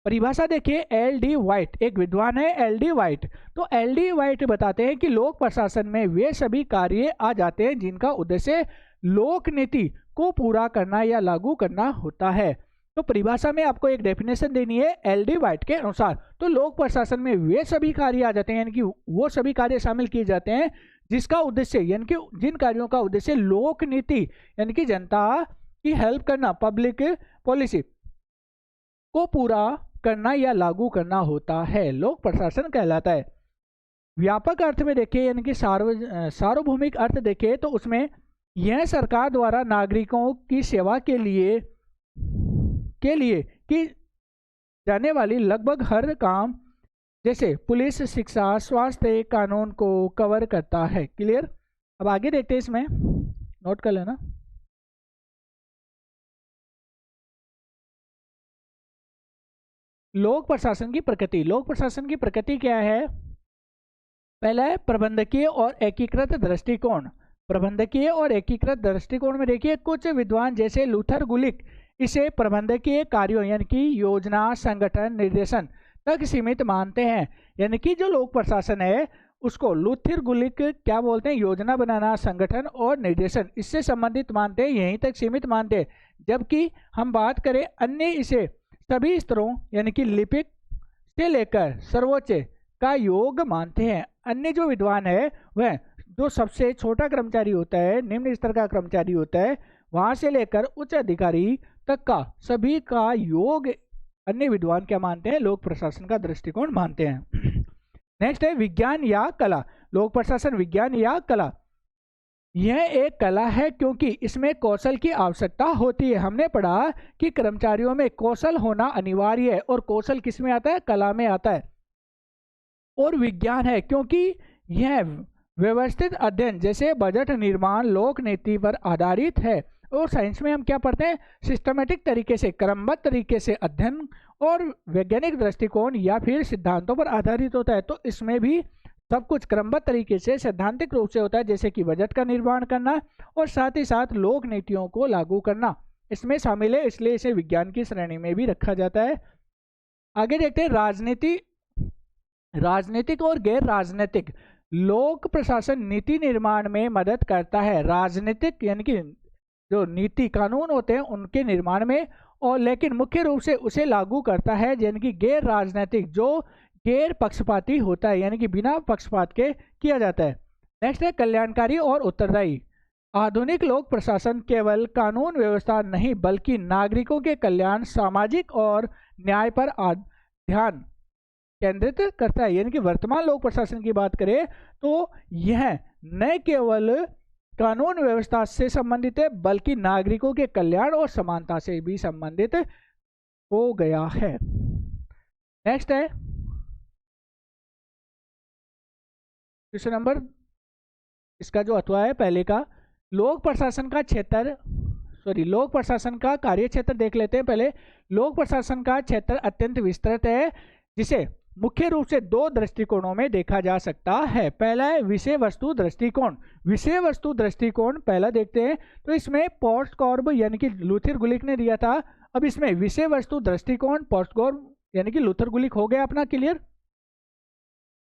परिभाषा देखिए, एल.डी. वाइट एक विद्वान है, एल.डी. वाइट। तो एल.डी. वाइट बताते हैं कि लोक प्रशासन में वे सभी कार्य आ जाते हैं जिनका उद्देश्य लोक नीति को पूरा करना या लागू करना होता है। तो परिभाषा में आपको एक डेफिनेशन देनी है एल.डी. वाइट के अनुसार। तो लोक प्रशासन में वे सभी कार्य आ जाते हैं यानी कि वो सभी कार्य शामिल किए जाते हैं जिसका उद्देश्य यानी कि जिन कार्यों का उद्देश्य लोक नीति यानी कि जनता की हेल्प करना, पब्लिक पॉलिसी को पूरा करना या लागू करना होता है, लोक प्रशासन कहलाता है। व्यापक अर्थ में देखें यानी कि सार्वभौमिक अर्थ देखें तो उसमें यह सरकार द्वारा नागरिकों की सेवा के लिए की जाने वाली लगभग हर काम जैसे पुलिस, शिक्षा, स्वास्थ्य, कानून को कवर करता है। क्लियर। अब आगे देखते हैं, इसमें नोट कर लेना। लोक प्रशासन की प्रकृति। लोक प्रशासन की प्रकृति क्या है? पहला है प्रबंधकीय और एकीकृत दृष्टिकोण। प्रबंधकीय और एकीकृत दृष्टिकोण में देखिए कुछ विद्वान जैसे लूथर गुलिक इसे प्रबंधकीय कार्यों यानी कि योजना, संगठन, निर्देशन तक सीमित मानते हैं। यानी कि जो लोक प्रशासन है उसको लूथर गुलिक क्या बोलते हैं? योजना बनाना, संगठन और निर्देशन, इससे संबंधित मानते हैं, यहीं तक सीमित मानते हैं। जबकि हम बात करें अन्य इसे सभी स्तरों यानी कि लिपिक से लेकर सर्वोच्च का योग मानते हैं। अन्य जो विद्वान है वह जो सबसे छोटा कर्मचारी होता है, निम्न स्तर का कर्मचारी होता है, वहां से लेकर उच्च अधिकारी तक का सभी का योग अन्य विद्वान क्या मानते हैं? लोक प्रशासन का दृष्टिकोण मानते हैं। नेक्स्ट है विज्ञान या कला। लोक प्रशासन विज्ञान या कला। यह एक कला है क्योंकि इसमें कौशल की आवश्यकता होती है। हमने पढ़ा कि कर्मचारियों में कौशल होना अनिवार्य है और कौशल किस में आता है? कला में आता है। और विज्ञान है क्योंकि यह व्यवस्थित अध्ययन जैसे बजट निर्माण, लोक नीति पर आधारित है। और साइंस में हम क्या पढ़ते हैं? सिस्टमेटिक तरीके से, क्रमबद्ध तरीके से अध्ययन और वैज्ञानिक दृष्टिकोण या फिर सिद्धांतों पर आधारित होता है। तो इसमें भी सब कुछ क्रमबद्ध तरीके से सैद्धांतिक रूप से होता है, जैसे कि बजट का निर्माण करना और साथ ही साथ लोक नीतियों को लागू करना इसमें शामिल है, इसलिए इसे विज्ञान की श्रेणी में भी रखा जाता है। आगे देखते हैं राजनीतिक और गैर राजनीतिक। लोक प्रशासन नीति निर्माण में मदद करता है। राजनीतिक यानी कि जो नीति कानून होते हैं उनके निर्माण में, और लेकिन मुख्य रूप से उसे लागू करता है। यानी कि गैर राजनीतिक जो गैर पक्षपाती होता है, यानी कि बिना पक्षपात के किया जाता है। नेक्स्ट है कल्याणकारी और उत्तरदायी। आधुनिक लोक प्रशासन केवल कानून व्यवस्था नहीं बल्कि नागरिकों के कल्याण, सामाजिक और न्याय पर ध्यान केंद्रित करता है। यानी कि वर्तमान लोक प्रशासन की बात करें तो यह न केवल कानून व्यवस्था से संबंधित है बल्कि नागरिकों के कल्याण और समानता से भी संबंधित हो गया है। नेक्स्ट है क्वेश्चन नंबर, इसका जो अथवा है पहले का, लोक प्रशासन का कार्य क्षेत्र देख लेते हैं। पहले लोक प्रशासन का क्षेत्र अत्यंत विस्तृत है जिसे मुख्य रूप से दो दृष्टिकोणों में देखा जा सकता है। पहला है विषय वस्तु दृष्टिकोण। विषय वस्तु दृष्टिकोण पहला देखते हैं तो इसमें पोस्टकॉर्ब यानी कि लूथर गुलिक ने दिया था। अब इसमें विषय वस्तु दृष्टिकोण पोस्टकॉर्ब यानी कि लूथर गुलिक हो गया अपना क्लियर।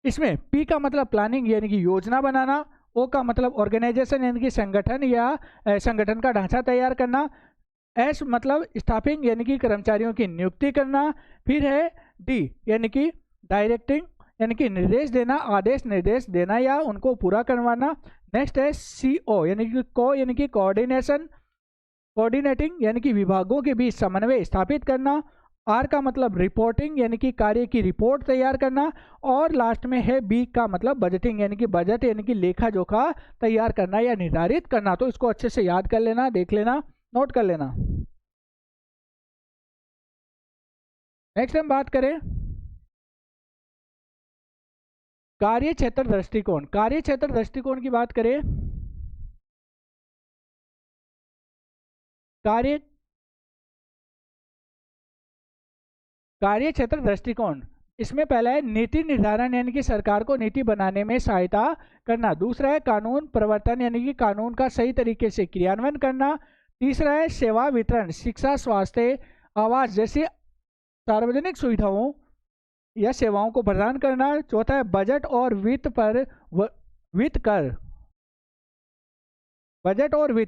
इसमें पी का मतलब प्लानिंग यानी कि योजना बनाना, ओ का मतलब ऑर्गेनाइजेशन यानी कि संगठन या संगठन का ढांचा तैयार करना, एस मतलब स्टाफिंग यानी कि कर्मचारियों की नियुक्ति करना, फिर है डी यानी कि डायरेक्टिंग यानी कि निर्देश देना, आदेश निर्देश देना या उनको पूरा करवाना। नेक्स्ट है सीओ यानी कि यानी कि कोऑर्डिनेटिंग यानी कि विभागों के बीच समन्वय स्थापित करना। आर का मतलब रिपोर्टिंग यानी कि कार्य की रिपोर्ट तैयार करना, और लास्ट में है बी का मतलब बजटिंग यानी कि बजट यानी कि लेखा जोखा तैयार करना या निर्धारित करना। तो इसको अच्छे से याद कर लेना, देख लेना, नोट कर लेना। नेक्स्ट हम बात करें कार्य क्षेत्र दृष्टिकोण। कार्य क्षेत्र दृष्टिकोण की बात करें, कार्य क्षेत्र दृष्टिकोण, इसमें पहला है नीति निर्धारण यानी कि सरकार को नीति बनाने में सहायता करना। दूसरा है कानून प्रवर्तन यानी कि कानून का सही तरीके से क्रियान्वयन करना। तीसरा है सेवा वितरण, शिक्षा, स्वास्थ्य, आवास जैसी सार्वजनिक सुविधाओं या सेवाओं को प्रदान करना। चौथा है बजट और वित्त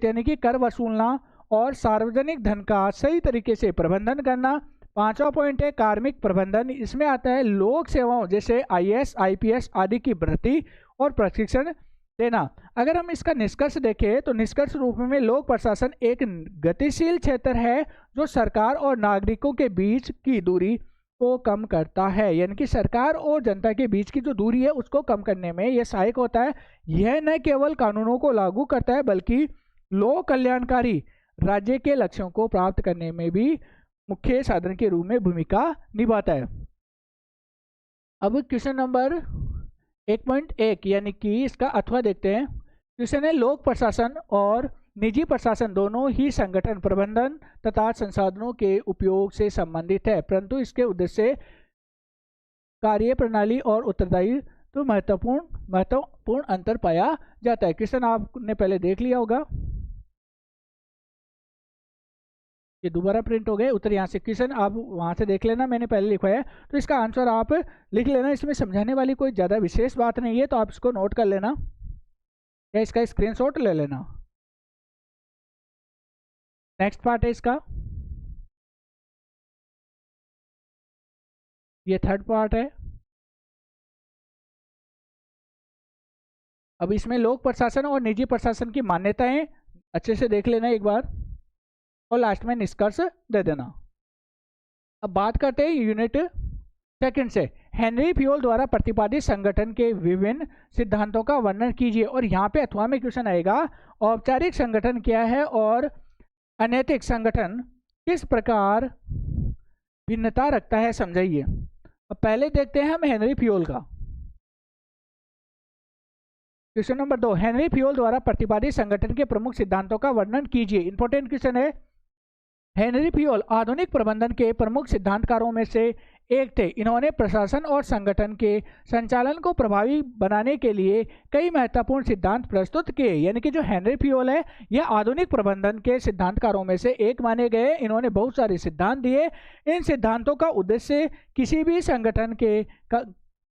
यानी कि कर वसूलना और सार्वजनिक धन का सही तरीके से प्रबंधन करना। पांचवा पॉइंट है कार्मिक प्रबंधन, इसमें आता है लोक सेवाओं जैसे आईएएस, आईपीएस आदि की भर्ती और प्रशिक्षण देना। अगर हम इसका निष्कर्ष देखें तो निष्कर्ष रूप में लोक प्रशासन एक गतिशील क्षेत्र है जो सरकार और नागरिकों के बीच की दूरी को कम करता है, यानी कि सरकार और जनता के बीच की जो दूरी है उसको कम करने में यह सहायक होता है। यह न केवल कानूनों को लागू करता है बल्कि लोक कल्याणकारी राज्य के लक्ष्यों को प्राप्त करने में भी मुख्य साधन के रूप में भूमिका निभाता है। अब क्वेश्चन नंबर 1.1 यानी कि इसका अथवा देखते हैं। क्वेश्चन है, लोक प्रशासन और निजी प्रशासन दोनों ही संगठन प्रबंधन तथा संसाधनों के उपयोग से संबंधित है, परंतु इसके उद्देश्य, कार्य प्रणाली और उत्तरदायी तो महत्वपूर्ण अंतर पाया जाता है। क्वेश्चन आपने पहले देख लिया होगा, ये दोबारा प्रिंट हो गए उत्तर यहाँ से। क्वेश्चन आप वहाँ से देख लेना, मैंने पहले लिखवाया है, तो इसका आंसर आप लिख लेना। इसमें समझाने वाली कोई ज़्यादा विशेष बात नहीं है, तो आप इसको नोट कर लेना या इसका स्क्रीनशॉट ले लेना। नेक्स्ट पार्ट है इसका, ये थर्ड पार्ट है। अब इसमें लोक प्रशासन और निजी प्रशासन की मान्यताएं अच्छे से देख लेना एक बार और लास्ट में निष्कर्ष दे देना। अब बात करते हैं यूनिट सेकंड से। हेनरी फ्योल द्वारा प्रतिपादित संगठन के विभिन्न सिद्धांतों का वर्णन कीजिए। और यहाँ पे अथवा में क्वेश्चन आएगा, औपचारिक संगठन क्या है और अनैतिक संगठन किस प्रकार भिन्नता रखता है, समझाइए। अब पहले देखते हैं हम हेनरी फ्योल का। क्वेश्चन नंबर 2, हेनरी फ्योल द्वारा प्रतिपादित संगठन के प्रमुख सिद्धांतों का वर्णन कीजिए। इंपॉर्टेंट क्वेश्चन है। हेनरी फ्योल आधुनिक प्रबंधन के प्रमुख सिद्धांतकारों में से एक थे। इन्होंने प्रशासन और संगठन के संचालन को प्रभावी बनाने के लिए कई महत्वपूर्ण सिद्धांत प्रस्तुत किए। यानी कि जो हेनरी फ्योल है यह आधुनिक प्रबंधन के सिद्धांतकारों में से एक माने गए। इन्होंने बहुत सारे सिद्धांत दिए। इन सिद्धांतों का उद्देश्य किसी भी संगठन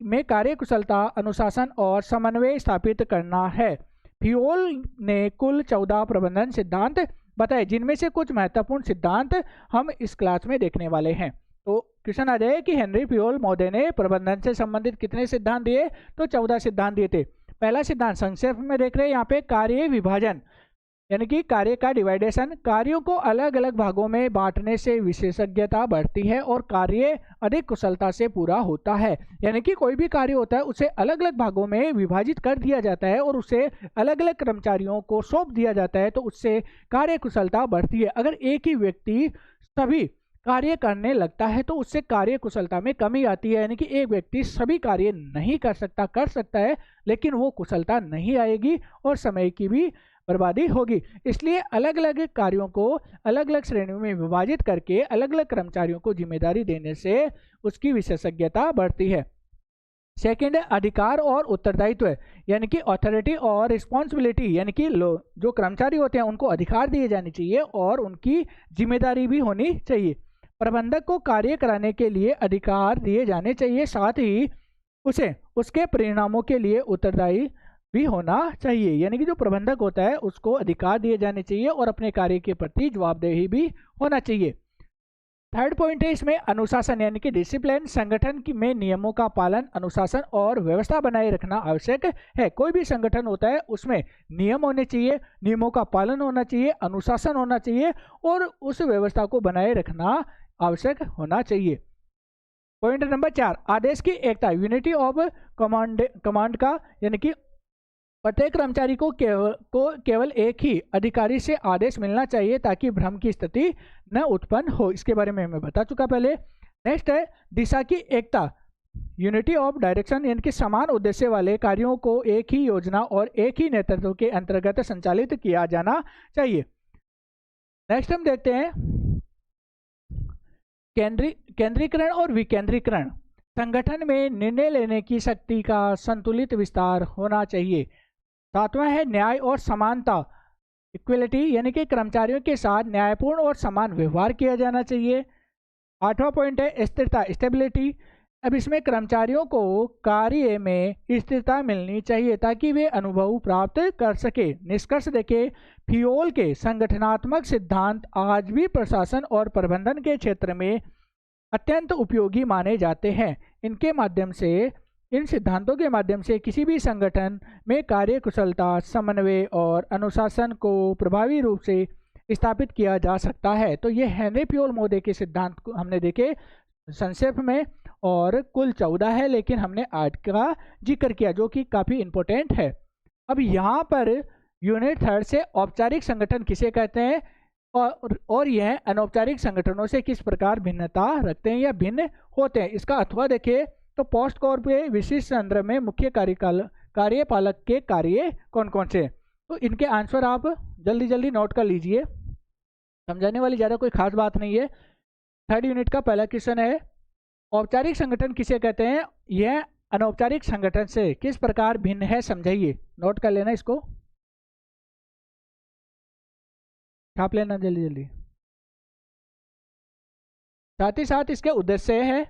में कार्यकुशलता, अनुशासन और समन्वय स्थापित करना है। फ्योल ने कुल 14 प्रबंधन सिद्धांत बताए, जिनमें से कुछ महत्वपूर्ण सिद्धांत हम इस क्लास में देखने वाले हैं। तो क्वेश्चन आ जाए कि हेनरी फ्योल महोदय ने प्रबंधन से संबंधित कितने सिद्धांत दिए, तो 14 सिद्धांत दिए थे। पहला सिद्धांत संक्षेप में देख रहे हैं यहाँ पे, कार्य विभाजन, यानी कि कार्य का डिवाइडेशन। कार्यों को अलग अलग भागों में बांटने से विशेषज्ञता बढ़ती है और कार्य अधिक कुशलता से पूरा होता है। यानी कि कोई भी कार्य होता है उसे अलग अलग भागों में विभाजित कर दिया जाता है और उसे अलग अलग कर्मचारियों को सौंप दिया जाता है, तो उससे कार्य कुशलता बढ़ती है। अगर एक ही व्यक्ति सभी कार्य करने लगता है तो उससे कार्य कुशलता में कमी आती है। यानी कि एक व्यक्ति सभी कार्य नहीं कर सकता है, लेकिन वो कुशलता नहीं आएगी और समय की भी बर्बादी होगी। इसलिए अलग अलग कार्यों को अलग अलग श्रेणियों में विभाजित करके अलग अलग कर्मचारियों को जिम्मेदारी देने से उसकी विशेषज्ञता बढ़ती है। सेकंड है अधिकार और उत्तरदायित्व, यानी कि अथॉरिटी और रिस्पॉन्सिबिलिटी, यानी कि जो कर्मचारी होते हैं उनको अधिकार दिए जाने चाहिए और उनकी जिम्मेदारी भी होनी चाहिए। प्रबंधक को कार्य कराने के लिए अधिकार दिए जाने चाहिए, साथ ही उसे उसके परिणामों के लिए उत्तरदायी भी होना चाहिए। यानी कि जो प्रबंधक होता है उसको अधिकार दिए जाने चाहिए और अपने कार्य के प्रति जवाबदेही भी होना चाहिए। थर्ड पॉइंट है इसमें अनुशासन, यानी कि डिसिप्लिन। संगठन में नियमों का पालन, अनुशासन और व्यवस्था बनाए रखना आवश्यक है। कोई भी संगठन होता है उसमें नियम होने चाहिए, नियमों का पालन होना चाहिए, अनुशासन होना चाहिए और उस व्यवस्था को बनाए रखना आवश्यक होना चाहिए। पॉइंट नंबर 4, आदेश की एकता, यूनिटी ऑफ कमांड का, यानी कि प्रत्येक कर्मचारी को केवल एक ही अधिकारी से आदेश मिलना चाहिए ताकि भ्रम की स्थिति न उत्पन्न हो। इसके बारे में मैं बता चुका पहले। नेक्स्ट है दिशा की एकता, यूनिटी ऑफ डायरेक्शन, यानी कि समान उद्देश्य वाले कार्यों को एक ही योजना और एक ही नेतृत्व के अंतर्गत संचालित किया जाना चाहिए। नेक्स्ट हम देखते हैं केंद्रीकरण और विकेंद्रीकरण। संगठन में निर्णय लेने की शक्ति का संतुलित विस्तार होना चाहिए। सातवां है न्याय और समानता, इक्वलिटी, यानी कि कर्मचारियों के साथ न्यायपूर्ण और समान व्यवहार किया जाना चाहिए। आठवां पॉइंट है स्थिरता, स्टेबिलिटी। अब इसमें कर्मचारियों को कार्य में स्थिरता मिलनी चाहिए ताकि वे अनुभव प्राप्त कर सके। निष्कर्ष देखें, फ्योल के संगठनात्मक सिद्धांत आज भी प्रशासन और प्रबंधन के क्षेत्र में अत्यंत उपयोगी माने जाते हैं। इन सिद्धांतों के माध्यम से किसी भी संगठन में कार्य कुशलता, समन्वय और अनुशासन को प्रभावी रूप से स्थापित किया जा सकता है। तो ये हेनरी फ्योल महोदय के सिद्धांत हमने देखे। संक्षेप में, और कुल 14 है, लेकिन हमने 8 का जिक्र किया जो कि काफ़ी इम्पोर्टेंट है। अब यहाँ पर यूनिट 3 से औपचारिक संगठन किसे कहते हैं और यह अनौपचारिक संगठनों से किस प्रकार भिन्नता रखते हैं या भिन्न होते हैं। इसका अथवा देखिए तो पोस्ट कोर पे विशिष्ट संदर्भ में मुख्य कार्यपालक के कार्य कौन कौन से, तो इनके आंसर आप जल्दी जल्दी नोट कर लीजिए, समझाने वाली ज़्यादा कोई खास बात नहीं है। 3rd यूनिट का पहला क्वेश्चन है, औपचारिक संगठन किसे कहते हैं, यह अनौपचारिक संगठन से किस प्रकार भिन्न है, समझाइए। नोट कर लेना, इसको छाप लेना जल्दी जल्दी। साथ ही साथ इसके उद्देश्य है,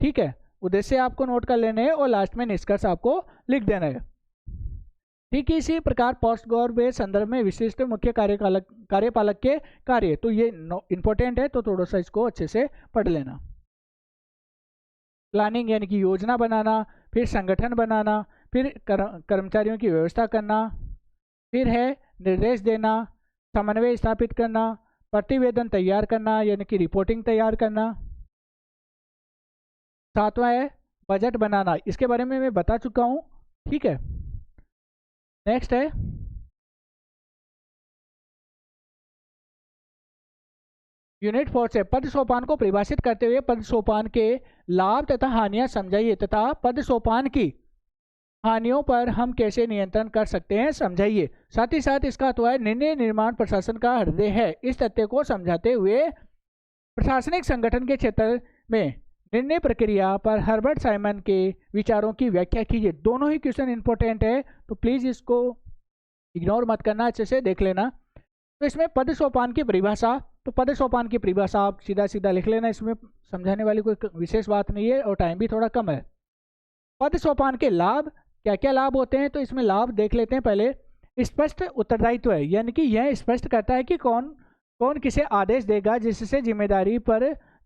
ठीक है, उद्देश्य आपको नोट कर लेने हैं और लास्ट में निष्कर्ष आपको लिख देना है। ठीक है, इसी प्रकार पोस्ट गौर के संदर्भ में विशिष्ट मुख्य कार्यपालक के कार्य, तो ये इंपॉर्टेंट है, तो थोड़ा सा इसको अच्छे से पढ़ लेना। प्लानिंग यानी कि योजना बनाना, फिर संगठन बनाना, फिर कर्मचारियों की व्यवस्था करना, फिर है निर्देश देना, समन्वय स्थापित करना, प्रतिवेदन तैयार करना यानी कि रिपोर्टिंग तैयार करना। 7वां है बजट बनाना, इसके बारे में मैं बता चुका हूँ, ठीक है। नेक्स्ट है यूनिट 4 से पद सोपान को परिभाषित करते हुए पद सोपान के लाभ तथा हानियां समझाइए तथा पद सोपान की हानियों पर हम कैसे नियंत्रण कर सकते हैं, समझाइए। साथ ही साथ इसका अथवा है निर्णय निर्माण प्रशासन का हृदय है, इस तथ्य को समझाते हुए प्रशासनिक संगठन के क्षेत्र में निर्णय प्रक्रिया पर हर्बर्ट साइमन के विचारों की व्याख्या कीजिए। दोनों ही क्वेश्चन इंपॉर्टेंट है, तो प्लीज इसको इग्नोर मत करना, अच्छे से देख लेना। तो इसमें पद सोपान की परिभाषा, तो पद सोपान की परिभाषा आप सीधा सीधा लिख लेना, इसमें समझाने वाली कोई विशेष बात नहीं है और टाइम भी थोड़ा कम है। पद सोपान के लाभ, क्या क्या लाभ होते हैं, तो इसमें लाभ देख लेते हैं पहले। स्पष्ट उत्तरदायित्व है, यानी कि यह स्पष्ट करता है कि कौन कौन किसे आदेश देगा, जिससे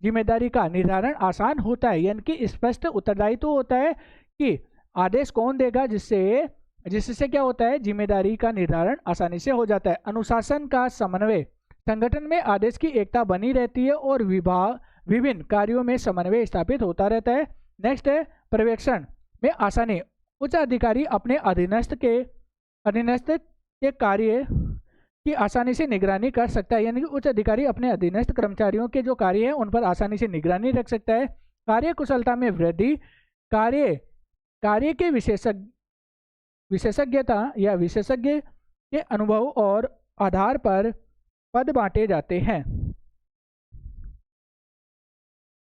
जिम्मेदारी का निर्धारण आसान होता है, यानी कि स्पष्ट उत्तरदायित्व होता है कि आदेश कौन देगा, जिससे क्या होता है, जिम्मेदारी का निर्धारण आसानी से हो जाता है। अनुशासन का समन्वय, संगठन में आदेश की एकता बनी रहती है और विभिन्न कार्यों में समन्वय स्थापित होता रहता है। नेक्स्ट है पर्यवेक्षण में आसानी, उच्च अधिकारी अपने अधीनस्थ के कार्य की आसानी से निगरानी कर सकता है, यानी कि उच्च अधिकारी अपने अधीनस्थ कर्मचारियों के जो कार्य हैं उन पर आसानी से निगरानी रख सकता है। कार्य कुशलता में वृद्धि, कार्य के विशेषज्ञता या विशेषज्ञ के अनुभव और आधार पर पद बांटे जाते हैं।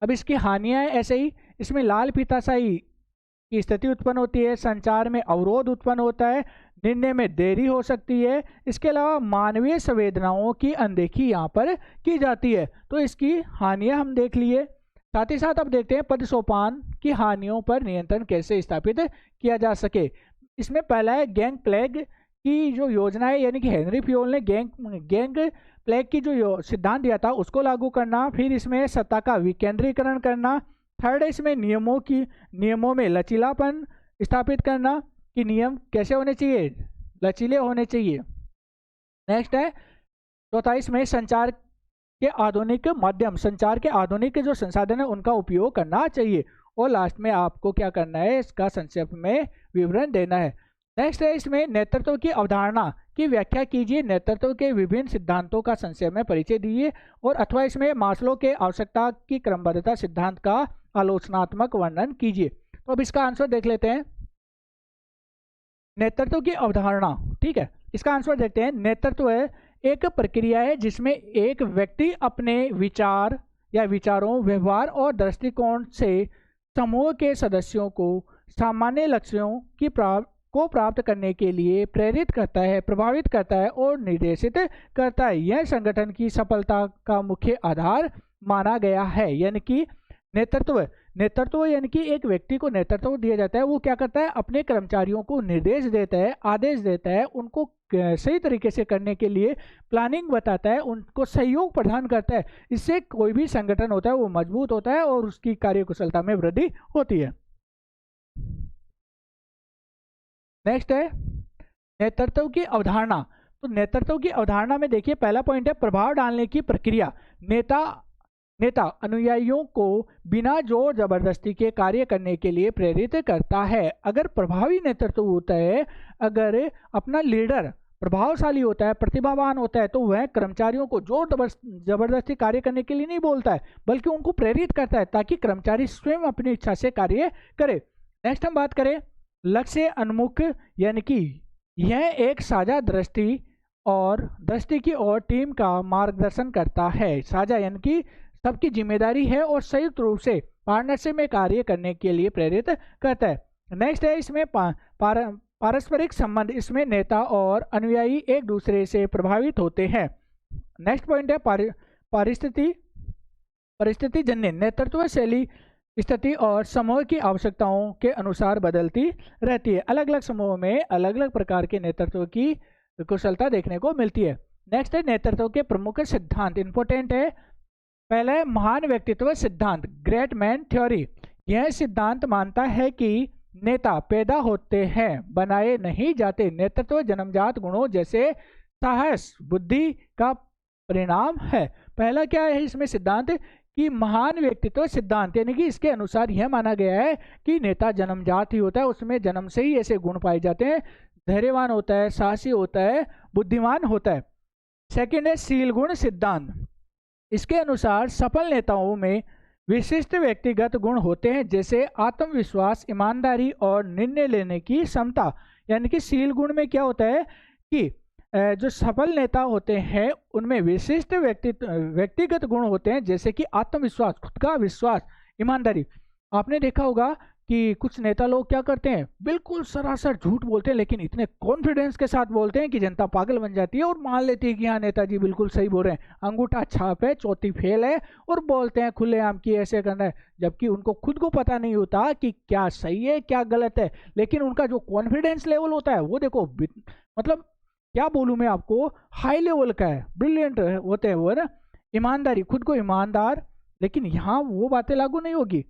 अब इसकी हानियां ऐसे ही, इसमें लाल फीताशाही की स्थिति उत्पन्न होती है, संचार में अवरोध उत्पन्न होता है, निर्णय में देरी हो सकती है, इसके अलावा मानवीय संवेदनाओं की अनदेखी यहाँ पर की जाती है। तो इसकी हानियां हम देख लिए। साथ ही साथ अब देखते हैं पद सोपान की हानियों पर नियंत्रण कैसे स्थापित किया जा सके। इसमें पहला है गैंग प्लेग की जो योजना है, यानी कि हेनरी फ्योल ने गैंग प्लेग की जो सिद्धांत दिया था उसको लागू करना। फिर इसमें सत्ता का विकेंद्रीकरण करना। थर्ड है इसमें नियमों में लचीलापन स्थापित करना कि नियम कैसे होने चाहिए, लचीले होने चाहिए। नेक्स्ट है चौथा, इसमें संचार के आधुनिक जो संसाधन है उनका उपयोग करना चाहिए। और लास्ट में आपको क्या करना है, इसका संक्षेप में विवरण देना है। नेक्स्ट है इसमें नेतृत्व की अवधारणा की व्याख्या कीजिए, नेतृत्व के विभिन्न सिद्धांतों का संक्षेप में परिचय दीजिए, और अथवा इसमें मास्लो के आवश्यकता की क्रमबद्धता सिद्धांत का आलोचनात्मक वर्णन कीजिए। तो अब इसका आंसर देख लेते हैं, नेतृत्व की अवधारणा, ठीक है। इसका आंसर देखते हैं, नेतृत्व एक प्रक्रिया है जिसमें एक व्यक्ति अपने विचार या विचारों, व्यवहार और दृष्टिकोण से समूह के सदस्यों को सामान्य लक्ष्यों को प्राप्त करने के लिए प्रेरित करता है, प्रभावित करता है और निर्देशित करता है। यह संगठन की सफलता का मुख्य आधार माना गया है। यानी कि नेतृत्व यानी कि एक व्यक्ति को नेतृत्व दिया जाता है, वो क्या करता है, अपने कर्मचारियों को निर्देश देता है, आदेश देता है, उनको सही तरीके से करने के लिए प्लानिंग बताता है, उनको सहयोग प्रदान करता है। इससे कोई भी संगठन होता है वो मजबूत होता है और उसकी कार्यकुशलता में वृद्धि होती है। नेक्स्ट है नेतृत्व की अवधारणा। तो नेतृत्व की अवधारणा में देखिए पहला पॉइंट है प्रभाव डालने की प्रक्रिया। नेता नेता अनुयायियों को बिना जोर जबरदस्ती के कार्य करने के लिए प्रेरित करता है। अगर प्रभावी नेतृत्व होता है, अगर अपना लीडर प्रभावशाली होता है, प्रतिभावान होता है, तो वह कर्मचारियों को जोर जबरदस्ती कार्य करने के लिए नहीं बोलता है, बल्कि उनको प्रेरित करता है ताकि कर्मचारी स्वयं अपनी इच्छा से कार्य करे। नेक्स्ट हम बात करें लक्ष्य उन्मुख, यानी कि यह एक साझा दृष्टि की ओर टीम का मार्गदर्शन करता है। साझा यानी कि सबकी जिम्मेदारी है और संयुक्त रूप से पार्टनरशिप में कार्य करने के लिए प्रेरित करता है। नेक्स्ट है इसमें पारस्परिक संबंध, इसमें नेता और अनुयायी एक दूसरे से प्रभावित होते हैं। नेक्स्ट पॉइंट है परिस्थिति जन्य, नेतृत्व शैली स्थिति और समूह की आवश्यकताओं के अनुसार बदलती रहती है। अलग अलग समूहों में अलग अलग प्रकार के नेतृत्व की कुशलता देखने को मिलती है। नेक्स्ट है नेतृत्व के प्रमुख सिद्धांत, इंपॉर्टेंट है। पहला है महान व्यक्तित्व सिद्धांत, ग्रेट मैन थ्योरी। यह सिद्धांत मानता है कि नेता पैदा होते हैं, बनाए नहीं जाते। नेतृत्व जन्मजात गुणों जैसे साहस, बुद्धि का परिणाम है। पहला क्या है इसमें सिद्धांत कि महान व्यक्तित्व सिद्धांत, यानी कि इसके अनुसार यह माना गया है कि नेता जन्मजात ही होता है, उसमें जन्म से ही ऐसे गुण पाए जाते हैं। धैर्यवान होता है, साहसी होता है, बुद्धिमान होता है। सेकंड है शील गुण सिद्धांत। इसके अनुसार सफल नेताओं में विशिष्ट व्यक्तिगत गुण होते हैं, जैसे आत्मविश्वास, ईमानदारी और निर्णय लेने की क्षमता। यानी कि शील गुण में क्या होता है कि जो सफल नेता होते हैं उनमें विशिष्ट व्यक्तिगत गुण होते हैं, जैसे कि आत्मविश्वास, खुद का विश्वास, ईमानदारी। आपने देखा होगा कि कुछ नेता लोग क्या करते हैं, बिल्कुल सरासर झूठ बोलते हैं, लेकिन इतने कॉन्फिडेंस के साथ बोलते हैं कि जनता पागल बन जाती है और मान लेती है कि हाँ नेताजी बिल्कुल सही बोल रहे हैं। अंगूठा छाप है, चौथी फेल है, और बोलते हैं खुलेआम कि ऐसे करना है, जबकि उनको खुद को पता नहीं होता कि क्या सही है क्या गलत है। लेकिन उनका जो कॉन्फिडेंस लेवल होता है वो देखो, मतलब क्या बोलूँ मैं आपको, हाई लेवल का है, ब्रिलियंट होते हैं वो, है ना। ईमानदारी, खुद को ईमानदार, लेकिन यहाँ वो बातें लागू नहीं होगी।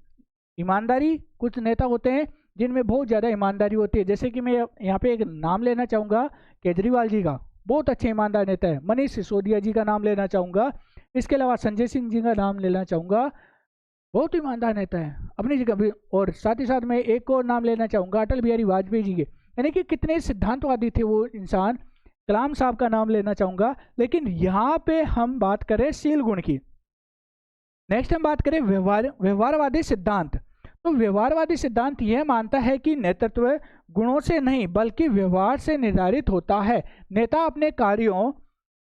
ईमानदारी, कुछ नेता होते हैं जिनमें बहुत ज़्यादा ईमानदारी होती है, जैसे कि मैं यहाँ पे एक नाम लेना चाहूँगा केजरीवाल जी का, बहुत अच्छे ईमानदार नेता है। मनीष सिसोदिया जी का नाम लेना चाहूँगा। इसके अलावा संजय सिंह जी का नाम लेना चाहूँगा, बहुत ईमानदार नेता है अपनी जगह भी। और साथ ही साथ मैं एक और नाम लेना चाहूँगा अटल बिहारी वाजपेयी जी के, यानी कि कितने सिद्धांतवादी थे वो इंसान। कलाम साहब का नाम लेना चाहूँगा। लेकिन यहाँ पे हम बात करें शील गुण की। नेक्स्ट हम बात करें व्यवहारवादी सिद्धांत। तो व्यवहारवादी सिद्धांत यह मानता है कि नेतृत्व गुणों से नहीं बल्कि व्यवहार से निर्धारित होता है। नेता अपने कार्यों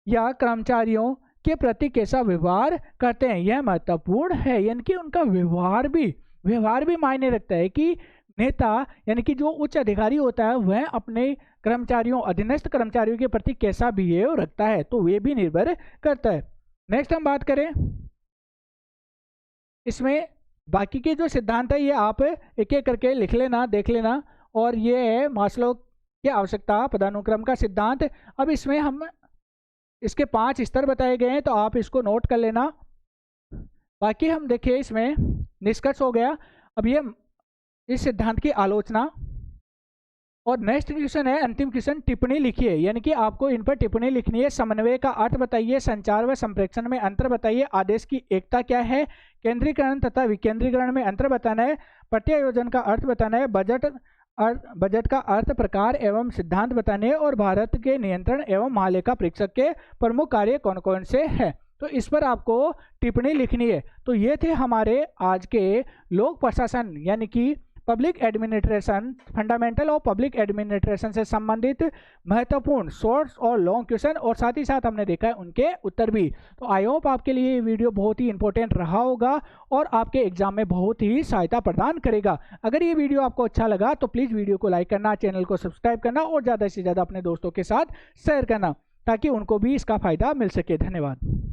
या कर्मचारियों के प्रति कैसा व्यवहार करते हैं यह महत्वपूर्ण है, यानी कि उनका व्यवहार भी मायने रखता है कि नेता यानी कि जो उच्च अधिकारी होता है वह अपने कर्मचारियों, अधीनस्थ कर्मचारियों के प्रति कैसा बिहेव रखता है, तो वे भी निर्भर करता है। नेक्स्ट हम बात करें इसमें बाकी के जो सिद्धांत है ये आप एक एक करके लिख लेना, देख लेना। और ये है मास्लो की आवश्यकता पदानुक्रम का सिद्धांत। अब इसमें हम इसके 5 स्तर बताए गए हैं, तो आप इसको नोट कर लेना। बाकी हम देखिए इसमें निष्कर्ष हो गया। अब ये इस सिद्धांत की आलोचना। और नेक्स्ट क्वेश्चन है, अंतिम क्वेश्चन, टिप्पणी लिखिए, यानी कि आपको इन पर टिप्पणी लिखनी है। समन्वय का अर्थ बताइए, संचार व संप्रेषण में अंतर बताइए, आदेश की एकता क्या है, केंद्रीकरण तथा विकेंद्रीकरण में अंतर बताना है, प्रत्यायोजन का अर्थ बताना है, बजट का अर्थ, प्रकार एवं सिद्धांत बताने हैं, और भारत के नियंत्रण एवं महालेखा परीक्षक के प्रमुख कार्य कौन कौन से हैं। तो इस पर आपको टिप्पणी लिखनी है। तो ये थे हमारे आज के लोक प्रशासन यानी कि public administration, fundamental of public administration से संबंधित महत्वपूर्ण शॉर्ट्स और लॉन्ग क्वेश्चन, और साथ ही साथ हमने देखा है उनके उत्तर भी। तो आई होप आपके लिए ये वीडियो बहुत ही इंपॉर्टेंट रहा होगा और आपके एग्जाम में बहुत ही सहायता प्रदान करेगा। अगर ये वीडियो आपको अच्छा लगा तो प्लीज़ वीडियो को लाइक करना, चैनल को सब्सक्राइब करना और ज़्यादा से ज़्यादा अपने दोस्तों के साथ शेयर करना, ताकि उनको भी इसका फ़ायदा मिल सके। धन्यवाद।